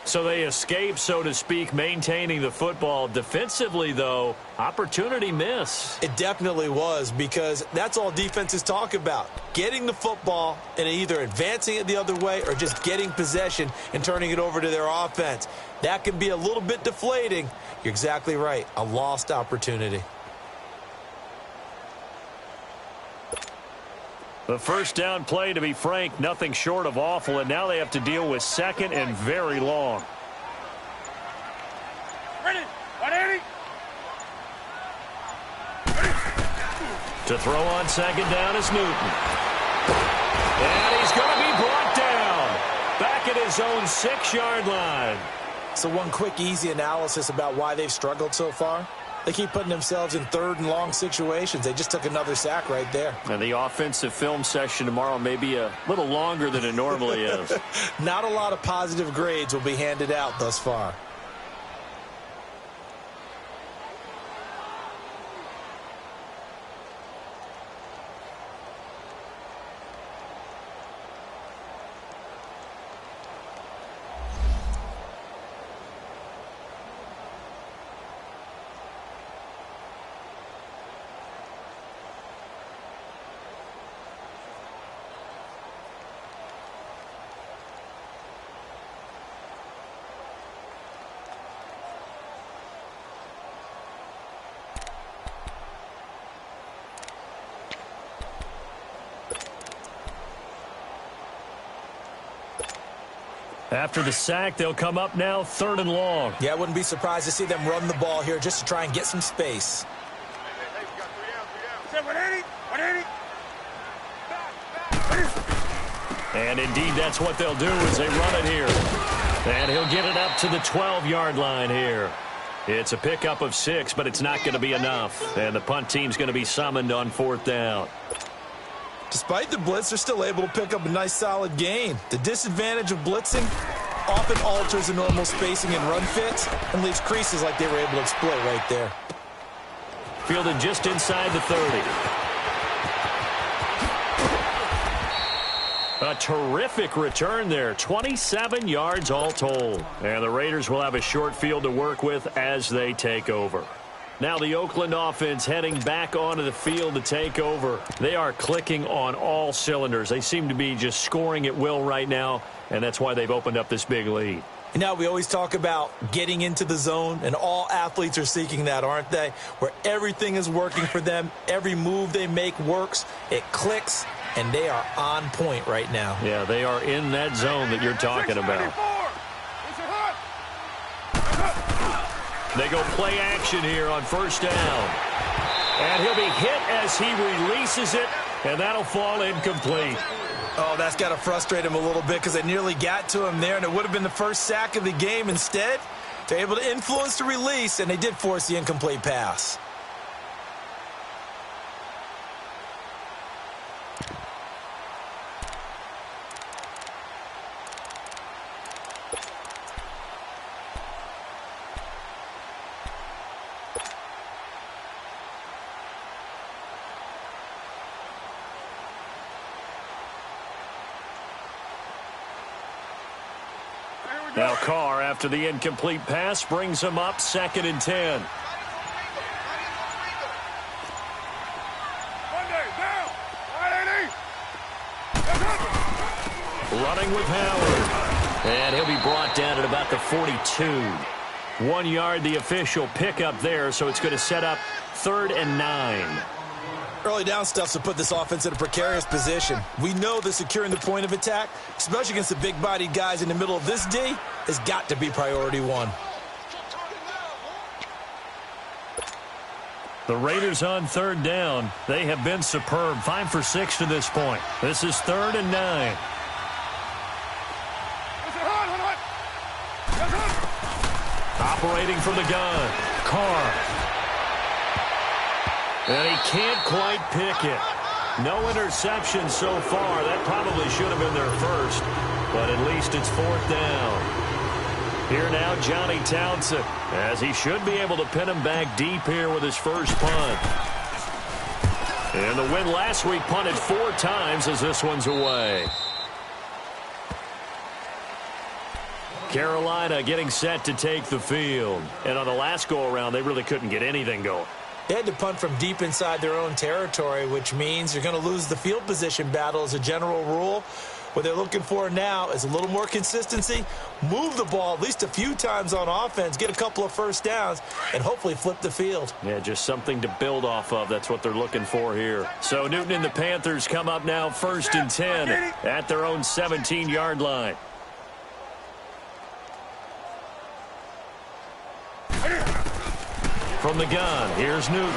So they escape, so to speak, maintaining the football. Defensively, though, opportunity miss. It definitely was, because that's all defenses talk about. Getting the football and either advancing it the other way or just getting possession and turning it over to their offense. That can be a little bit deflating. You're exactly right. A lost opportunity. The first down play, to be frank, nothing short of awful, and now they have to deal with 2nd and very long. Ready. 180. To throw on 2nd down is Newton. And he's going to be brought down. Back at his own 6-yard line. So one quick, easy analysis about why they've struggled so far. They keep putting themselves in 3rd and long situations. They just took another sack right there. And the offensive film session tomorrow may be a little longer than it normally is. Not a lot of positive grades will be handed out thus far. After the sack, they'll come up now 3rd and long. Yeah, I wouldn't be surprised to see them run the ball here just to try and get some space. Hey, we got 3 down. 180, 180. And indeed, that's what they'll do as they run it here. And he'll get it up to the 12-yard line here. It's a pickup of 6, but it's not going to be enough. And the punt team's going to be summoned on 4th down. Despite the blitz, they're still able to pick up a nice solid gain. The disadvantage of blitzing often alters the normal spacing and run fits and leaves creases like they were able to exploit right there. Fielded just inside the 30. A terrific return there. 27 yards all told. And the Raiders will have a short field to work with as they take over. Now the Oakland offense heading back onto the field to take over. They are clicking on all cylinders. They seem to be just scoring at will right now, and that's why they've opened up this big lead. You know, we always talk about getting into the zone, and all athletes are seeking that, aren't they? Where everything is working for them. Every move they make works. It clicks, and they are on point right now. Yeah, they are in that zone that you're talking about. They go play action here on 1st down. And he'll be hit as he releases it, and that'll fall incomplete. Oh, that's got to frustrate him a little bit because they nearly got to him there, and it would have been the first sack of the game. Instead, they're able to influence the release, and they did force the incomplete pass. Now Carr, after the incomplete pass, brings him up 2nd and 10. Running with Howard. And he'll be brought down at about the 42. 1 yard, the official pickup there, so it's going to set up 3rd and 9. Early down stuff to put this offense in a precarious position. We know that securing the point of attack, especially against the big-bodied guys in the middle of this D, has got to be priority 1. The Raiders on 3rd down. They have been superb. 5 for 6 to this point. This is 3rd and 9. Operating from the gun. Carr. And he can't quite pick it. No interception so far. That probably should have been their first. But at least it's 4th down. Here now, Johnny Townsend, as he should be able to pin him back deep here with his first punt. And the win last week punted 4 times as this one's away. Carolina getting set to take the field. And on the last go-around, they really couldn't get anything going. They had to punt from deep inside their own territory, which means you're going to lose the field position battle as a general rule. What they're looking for now is a little more consistency, move the ball at least a few times on offense, get a couple of first downs, and hopefully flip the field. Yeah, just something to build off of. That's what they're looking for here. So Newton and the Panthers come up now 1st and 10 at their own 17-yard line. From the gun, here's Newton.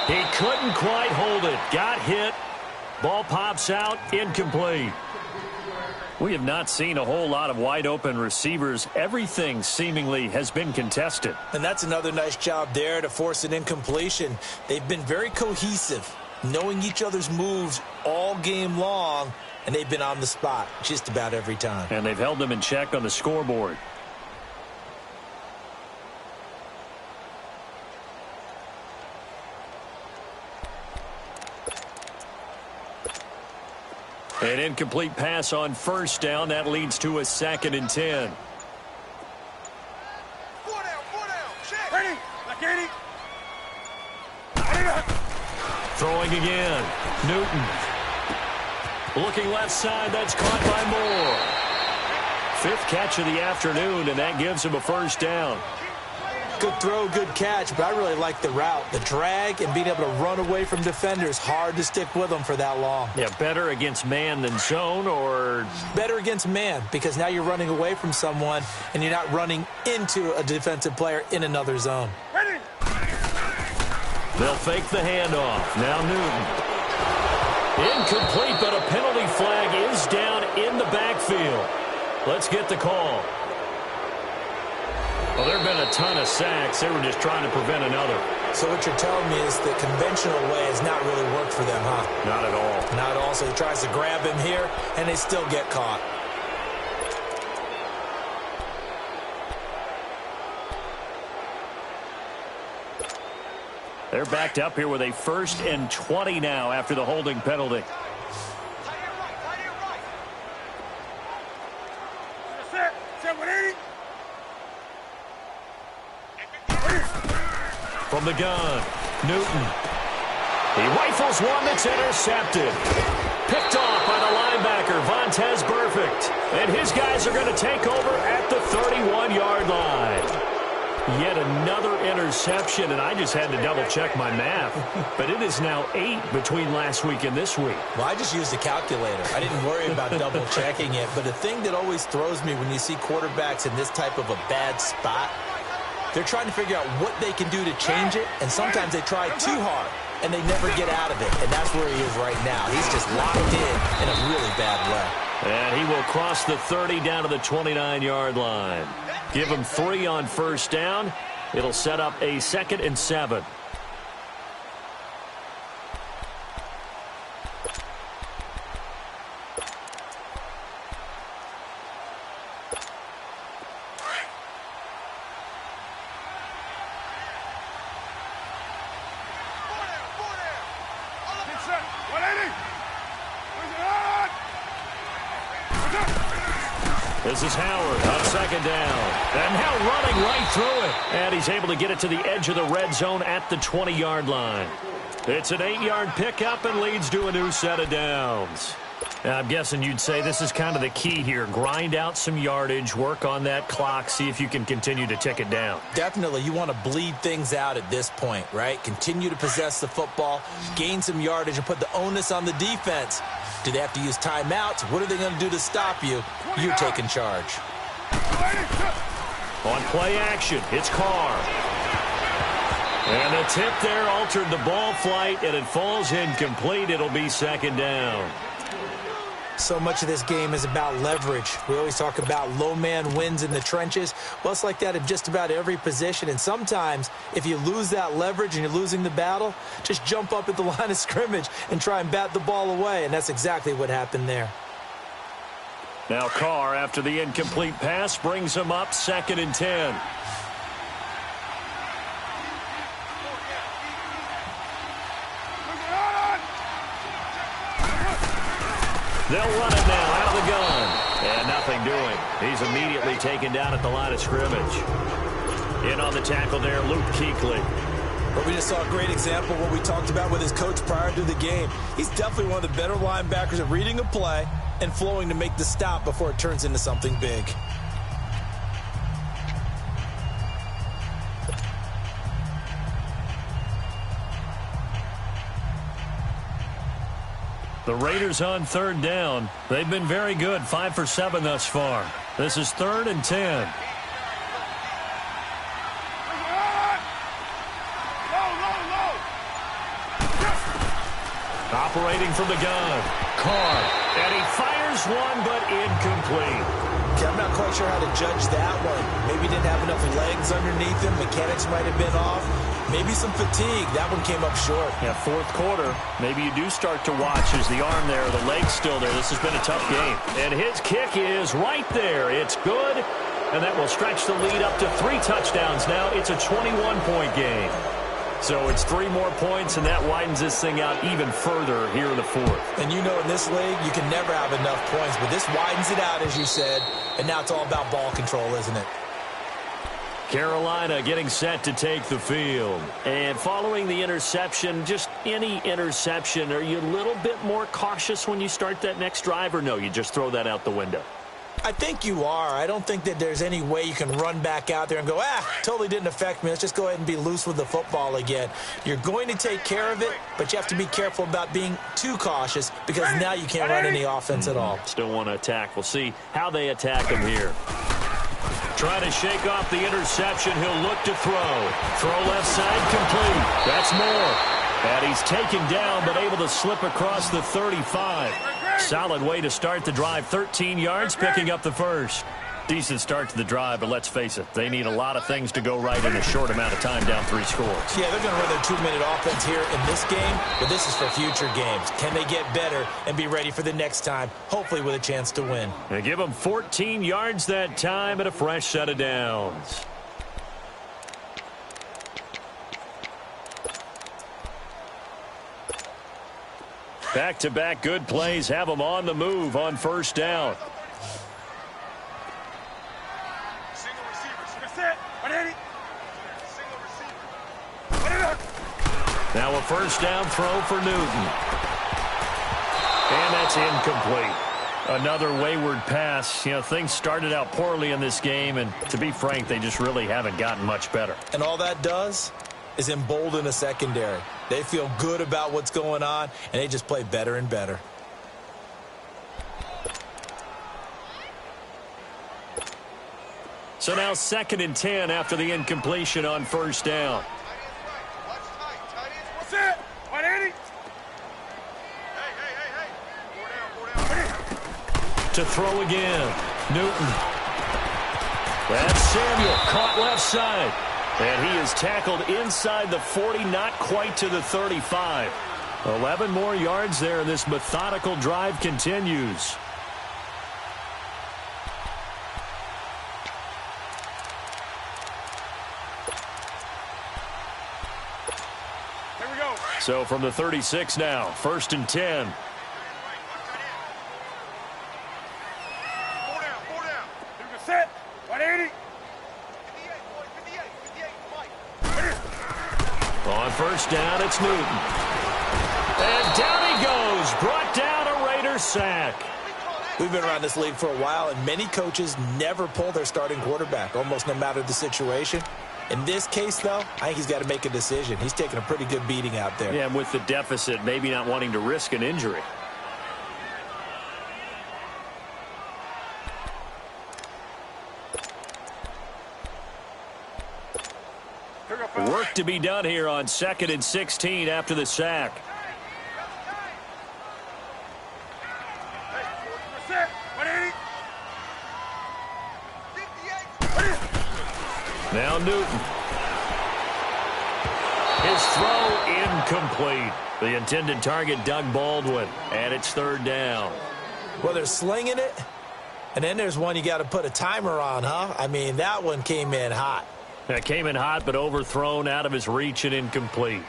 He couldn't quite hold it. Got hit. Ball pops out, incomplete. We have not seen a whole lot of wide-open receivers. Everything seemingly has been contested. And that's another nice job there to force an incompletion. They've been very cohesive, knowing each other's moves all game long, and they've been on the spot just about every time. And they've held them in check on the scoreboard. An incomplete pass on 1st down. That leads to a 2nd and 10. 4 down. Check. Ready. Throwing again. Newton. Looking left side. That's caught by Moore. 5th catch of the afternoon, and that gives him a 1st down. Good throw, good catch, but I really like the route. The drag and being able to run away from defenders, hard to stick with them for that long. Yeah, better against man than zone, or? Better against man, because now you're running away from someone and you're not running into a defensive player in another zone. Ready. They'll fake the handoff. Now Newton. Incomplete, but a penalty flag is down in the backfield. Let's get the call. Well, there have been a ton of sacks. They were just trying to prevent another. So what you're telling me is the conventional way has not really worked for them, huh? Not at all. Not at all. So he tries to grab him here, and they still get caught. They're backed up here with a 1st and 20 now after the holding penalty. From the gun, Newton. He rifles one that's intercepted. Picked off by the linebacker, Vontaze Burfict. And his guys are going to take over at the 31-yard line. Yet another interception, and I just had to double-check my math. But it is now 8 between last week and this week. Well, I just used a calculator. I didn't worry about double-checking it. But the thing that always throws me when you see quarterbacks in this type of a bad spot, they're trying to figure out what they can do to change it, and sometimes they try too hard, and they never get out of it. And that's where he is right now. He's just locked in a really bad way. And he will cross the 30 down to the 29-yard line. Give him 3 on 1st down. It'll set up a 2nd and 7. This is Howard on 2nd down. And now running right through it. And he's able to get it to the edge of the red zone at the 20-yard line. It's an 8-yard pickup and leads to a new set of downs. Now, I'm guessing you'd say this is kind of the key here. Grind out some yardage, work on that clock, see if you can continue to tick it down. Definitely. You want to bleed things out at this point, right? Continue to possess the football, gain some yardage, and put the onus on the defense. Do they have to use timeouts? What are they going to do to stop you? You're taking charge. On play action, it's Carr. And the tip there altered the ball flight, and it falls incomplete. It'll be 2nd down. So much of this game is about leverage. We always talk about low man wins in the trenches. Well, it's like that in just about every position. And sometimes, if you lose that leverage and you're losing the battle, just jump up at the line of scrimmage and try and bat the ball away. And that's exactly what happened there. Now Carr, after the incomplete pass, brings him up 2nd and 10. They'll run it now out of the gun. And nothing doing. He's immediately taken down at the line of scrimmage. In on the tackle there, Luke Kuechly. But we just saw a great example of what we talked about with his coach prior to the game. He's definitely one of the better linebackers at reading a play and flowing to make the stop before it turns into something big. The Raiders on 3rd down. They've been very good, 5 for 7 thus far. This is 3rd and 10. Operating from the gun, Carr. And he fires one, but incomplete. Okay, I'm not quite sure how to judge that one. Maybe he didn't have enough legs underneath him. Mechanics might have been off. Maybe some fatigue. That one came up short. Yeah, 4th quarter. Maybe you do start to watch as the arm there, the leg's still there. This has been a tough game. And his kick is right there. It's good. And that will stretch the lead up to 3 touchdowns now. It's a 21-point game. So it's 3 more points, and that widens this thing out even further here in the 4th. And you know in this league, you can never have enough points. But this widens it out, as you said. And now it's all about ball control, isn't it? Carolina getting set to take the field. And following the interception, just any interception, are you a little bit more cautious when you start that next drive, or no, you just throw that out the window? I think you are. I don't think that there's any way you can run back out there and go, totally didn't affect me. Let's just go ahead and be loose with the football again. You're going to take care of it, but you have to be careful about being too cautious because now you can't run any offense at all. Still want to attack. We'll see how they attack him here. Trying to shake off the interception. He'll look to throw. Throw left side complete. That's more. And he's taken down but able to slip across the 35. Solid way to start the drive. 13 yards, picking up the first. Decent start to the drive, but let's face it, they need a lot of things to go right in a short amount of time, down 3 scores. Yeah, they're going to run their 2-minute offense here in this game, but this is for future games. Can they get better and be ready for the next time, hopefully with a chance to win? And give them 14 yards that time and a fresh set of downs. Back-to-back good plays have them on the move on first down. Single receiver. That's it. 180. Single receiver. Now a first down throw for Newton. And that's incomplete. Another wayward pass. You know, things started out poorly in this game, and to be frank, they just really haven't gotten much better. And all that does is embolden a secondary. They feel good about what's going on, and they just play better and better. So now 2nd and 10 after the incompletion on first down. What's it? 180. Hey. 4 down. To throw again. Newton. That's Samuel. Caught left side. And he is tackled inside the 40, not quite to the 35. 11 more yards there, and this methodical drive continues. Here we go. So from the 36 now, 1st and 10. 4 down. You can set. 180. On first down, it's Newton. And down he goes. Brought down a Raider sack. We've been around this league for a while, and many coaches never pull their starting quarterback, almost no matter the situation. In this case, though, I think he's got to make a decision. He's taking a pretty good beating out there. Yeah, and with the deficit, maybe not wanting to risk an injury. Work to be done here on 2nd and 16 after the sack. Now Newton. His throw incomplete. The intended target, Doug Baldwin. And it's 3rd down. Well, they're slinging it, and then there's one you got to put a timer on, huh? I mean, that one came in hot. That came in hot, but overthrown, out of his reach and incomplete.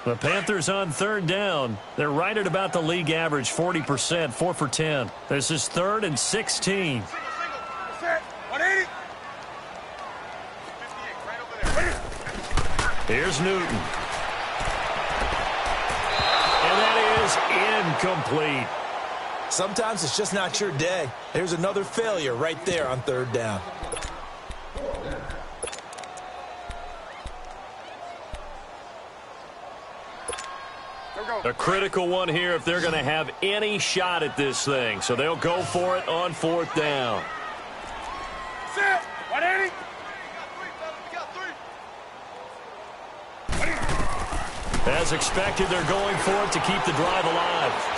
The Panthers on 3rd down. They're right at about the league average, 40%, 4 for 10. This is 3rd and 16. Here's Newton. And that is incomplete. Sometimes it's just not your day. There's another failure right there on 3rd down. A critical one here if they're going to have any shot at this thing. So they'll go for it on 4th down. Set. 180. As expected, they're going for it to keep the drive alive.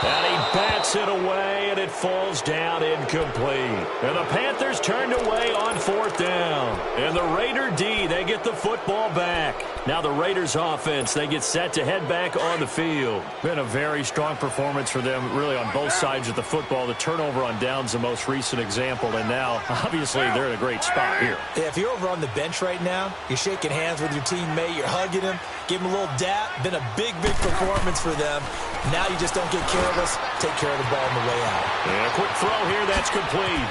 And he bats it away, and it falls down incomplete. And the Panthers turned away on 4th down. And the Raider D, they get the football back. Now the Raiders offense, they get set to head back on the field. Been a very strong performance for them, really, on both sides of the football. The turnover on downs, the most recent example. And now, obviously, they're in a great spot here. Yeah, if you're over on the bench right now, you're shaking hands with your teammate, you're hugging him, give him a little dap. Been a big, big performance for them. Now you just don't get careless. Take care of the ball on the way out. And a quick throw here, that's complete.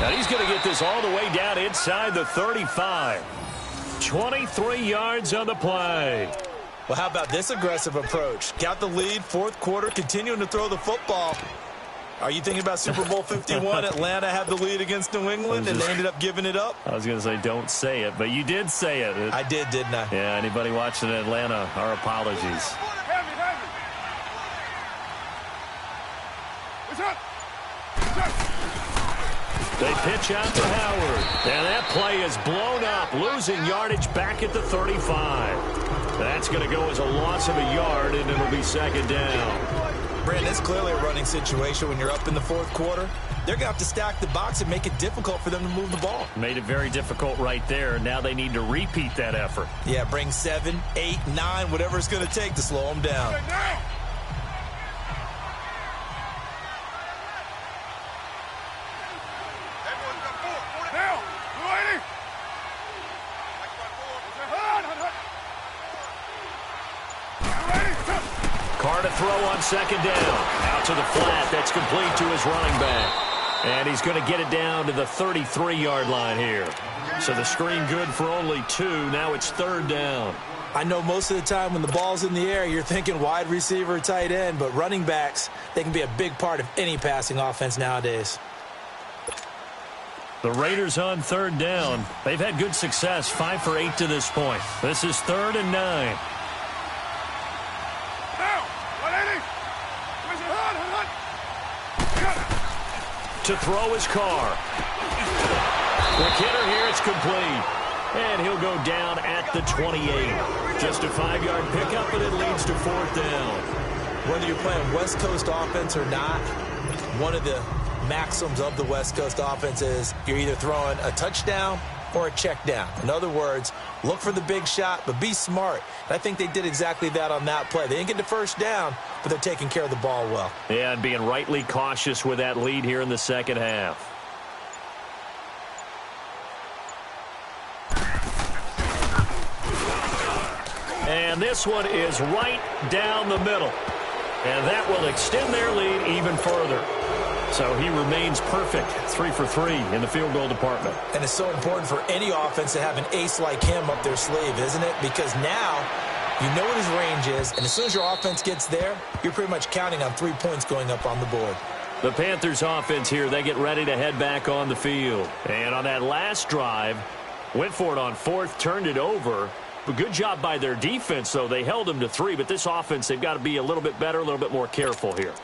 Now he's going to get this all the way down inside the 35. 23 yards on the play. Well, how about this aggressive approach? Got the lead, fourth quarter, continuing to throw the football. Are you thinking about Super Bowl 51? Atlanta had the lead against New England, and they ended up giving it up? I was going to say don't say it, but you did say it. I did, didn't I? Yeah, anybody watching Atlanta, our apologies. Heavy. What's up? They pitch out to Howard, and that play is blown up, losing yardage back at the 35. That's going to go as a loss of a yard, and it'll be second down. Brandon, it's clearly a running situation when you're up in the fourth quarter. They're going to have to stack the box and make it difficult for them to move the ball. Made it very difficult right there. Now they need to repeat that effort. Yeah, bring 7, 8, 9, whatever it's going to take to slow them down. Carr to throw on second down. Out to the flat. That's complete to his running back. And he's going to get it down to the 33-yard line here. So the screen good for only 2. Now it's third down. I know most of the time when the ball's in the air, you're thinking wide receiver, tight end, but running backs, they can be a big part of any passing offense nowadays. The Raiders on third down. They've had good success, 5 for 8 to this point. This is 3rd and 9. To throw his Carr. The hitter here, it's complete. And he'll go down at the 28. Just a 5-yard pickup, and it leads to fourth down. Whether you're playing West Coast offense or not, one of the maxims of the West Coast offense is you're either throwing a touchdown or a check down. In other words, look for the big shot, but be smart. And I think they did exactly that on that play. They didn't get the first down, but they're taking care of the ball well. Yeah, and being rightly cautious with that lead here in the second half. And this one is right down the middle. And that will extend their lead even further. So he remains perfect, 3 for 3 in the field goal department. And it's so important for any offense to have an ace like him up their sleeve, isn't it? Because now you know what his range is, and as soon as your offense gets there, you're pretty much counting on 3 points going up on the board. The Panthers offense here, they get ready to head back on the field. And on that last drive, went for it on 4th, turned it over. But good job by their defense, though. They held them to 3, but this offense, they've got to be a little bit better, a little bit more careful here.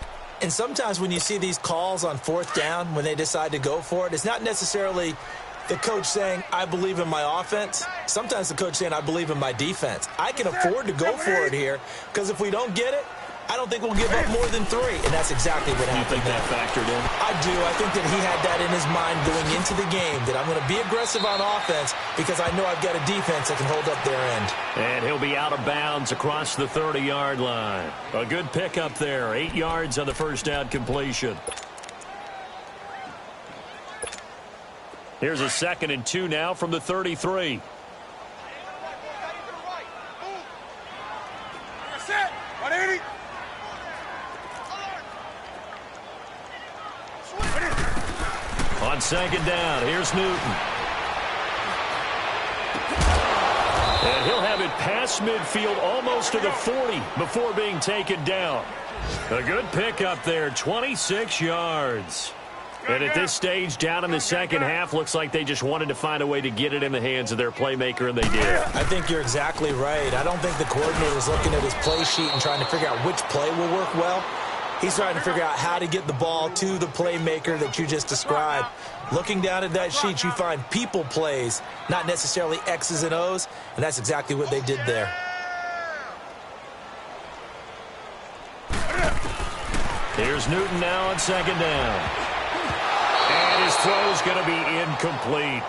And sometimes when you see these calls on 4th down, when they decide to go for it, it's not necessarily the coach saying, I believe in my offense. Sometimes the coach saying, I believe in my defense. I can afford to go for it here because if we don't get it, I don't think we'll give up more than 3. And that's exactly what happened. You think that factored in? I do. I think that he had that in his mind going into the game, that I'm going to be aggressive on offense because I know I've got a defense that can hold up their end. And he'll be out of bounds across the 30-yard line. A good pickup there. 8 yards on the first down completion. Here's a 2nd and 2 now from the 33. Set. 180. On second down, here's Newton. And he'll have it past midfield almost to the 40 before being taken down. A good pickup there, 26 yards. And at this stage, down in the second half, looks like they just wanted to find a way to get it in the hands of their playmaker, and they did. I think you're exactly right. I don't think the coordinator's looking at his play sheet and trying to figure out which play will work well. He's trying to figure out how to get the ball to the playmaker that you just described. Looking down at that sheet, you find people plays, not necessarily X's and O's, and that's exactly what they did there. Here's Newton now on second down. And his throw's going to be incomplete.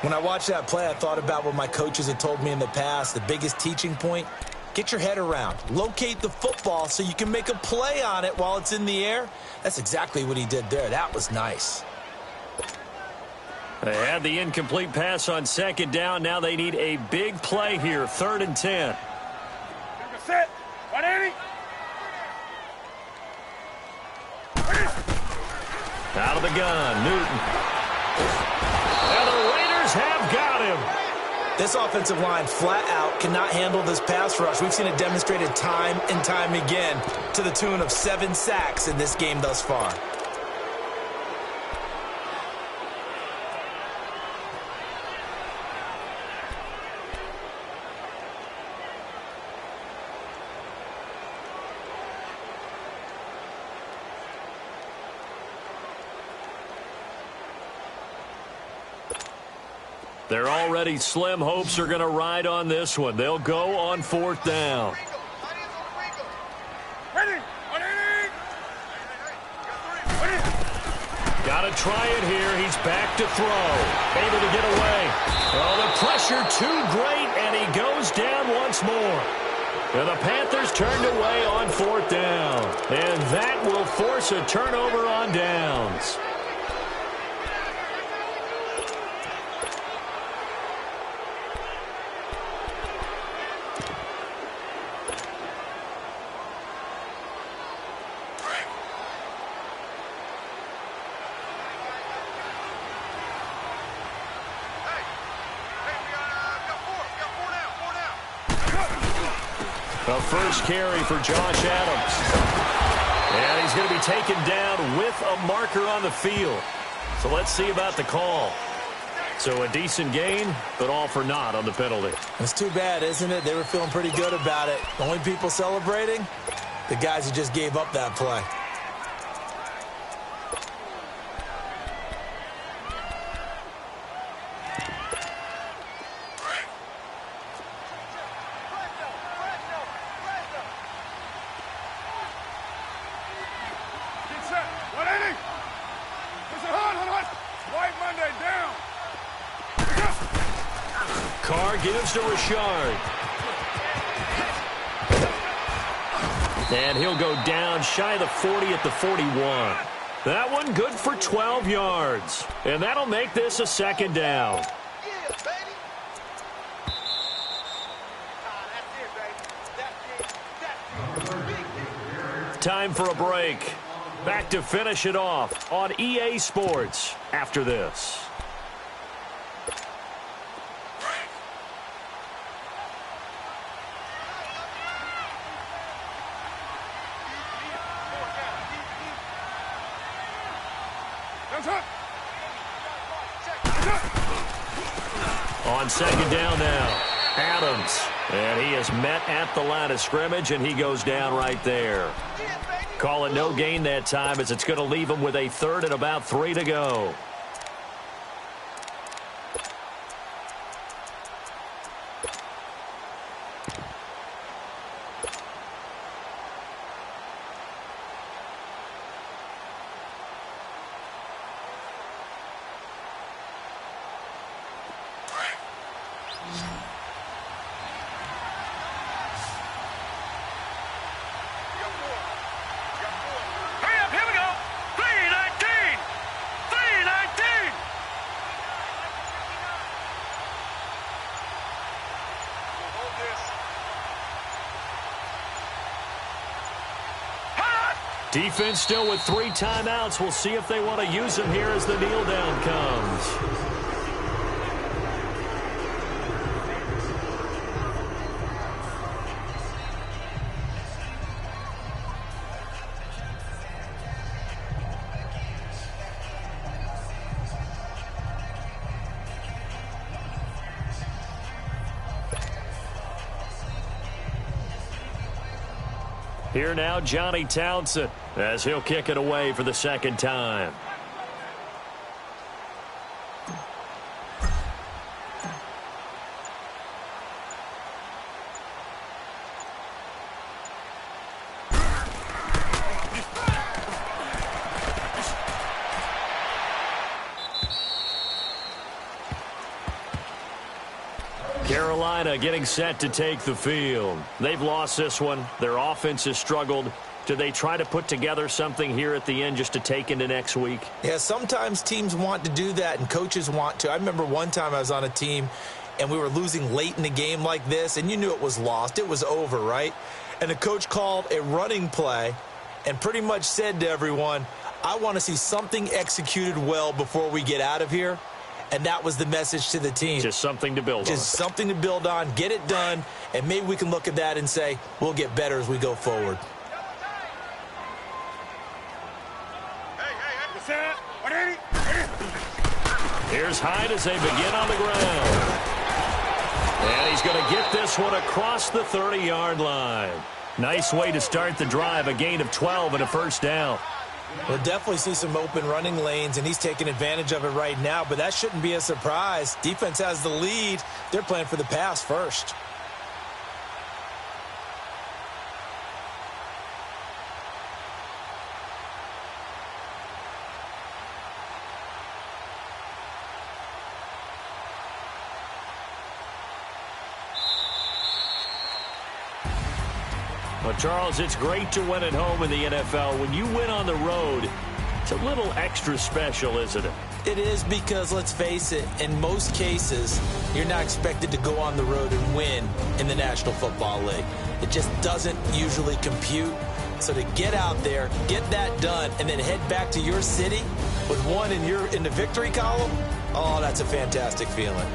When I watched that play, I thought about what my coaches had told me in the past. The biggest teaching point, get your head around. Locate the football so you can make a play on it while it's in the air. That's exactly what he did there. That was nice. They had the incomplete pass on second down. Now they need a big play here, 3rd and 10. Set. 180. Out of the gun, Newton. And the Raiders have got him. This offensive line flat out cannot handle this pass rush. We've seen it demonstrated time and time again to the tune of 7 sacks in this game thus far. Their already slim hopes are going to ride on this one. They'll go on 4th down. Got to try it here. He's back to throw. Able to get away. Oh, the pressure too great, and he goes down once more. And the Panthers turned away on 4th down. And that will force a turnover on downs. The first carry for Josh Adams. And he's going to be taken down with a marker on the field. So let's see about the call. So a decent gain, but all for naught on the penalty. It's too bad, isn't it? They were feeling pretty good about it. The only people celebrating, the guys who just gave up that play. Carr gives to Richard. And he'll go down shy of the 40 at the 41. That one good for 12 yards. And that'll make this a 2nd down. Time for a break. Back to finish it off on EA Sports after this. On 2nd down now, Adams. And he is met at the line of scrimmage, and he goes down right there. Call it no gain that time, as it's going to leave him with a 3rd and about 3 to go. Defense still with 3 timeouts. We'll see if they want to use them here as the kneel down comes. Here now, Johnny Townsend, as he'll kick it away for the 2nd time. Carolina getting set to take the field. They've lost this one. Their offense has struggled. Do they try to put together something here at the end just to take into next week? Yeah, sometimes teams want to do that and coaches want to. I remember one time I was on a team and we were losing late in the game like this, and you knew it was lost. It was over, right? And the coach called a running play and pretty much said to everyone, I want to see something executed well before we get out of here. and that was the message to the team. Just something to build on. Just something to build on, get it done, and maybe we can look at that and say, we'll get better as we go forward. Here's Hyde as they begin on the ground. And he's going to get this one across the 30-yard line. Nice way to start the drive, a gain of 12 and a first down. We'll definitely see some open running lanes, and he's taking advantage of it right now, but that shouldn't be a surprise. Defense has the lead. They're playing for the pass first. Well, Charles, it's great to win at home in the NFL. When you win on the road, it's a little extra special, isn't it? It is, because, let's face it, in most cases, you're not expected to go on the road and win in the National Football League. It just doesn't usually compute. So to get out there, get that done, and then head back to your city with one in the victory column, oh, that's a fantastic feeling.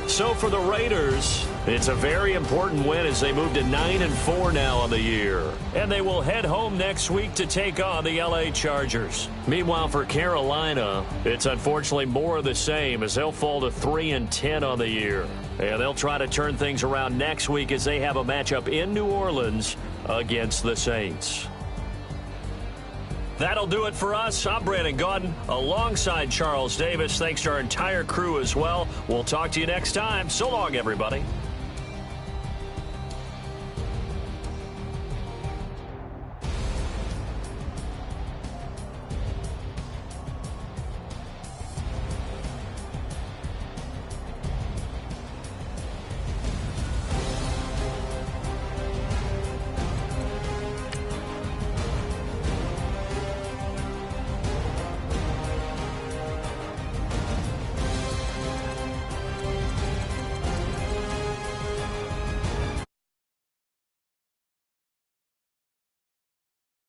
So for the Raiders, it's a very important win as they move to 9-4 now on the year. And they will head home next week to take on the LA Chargers. Meanwhile, for Carolina, it's unfortunately more of the same as they'll fall to 3-10 on the year. And they'll try to turn things around next week as they have a matchup in New Orleans against the Saints. That'll do it for us. I'm Brandon Gaudin alongside Charles Davis. Thanks to our entire crew as well. We'll talk to you next time. So long, everybody.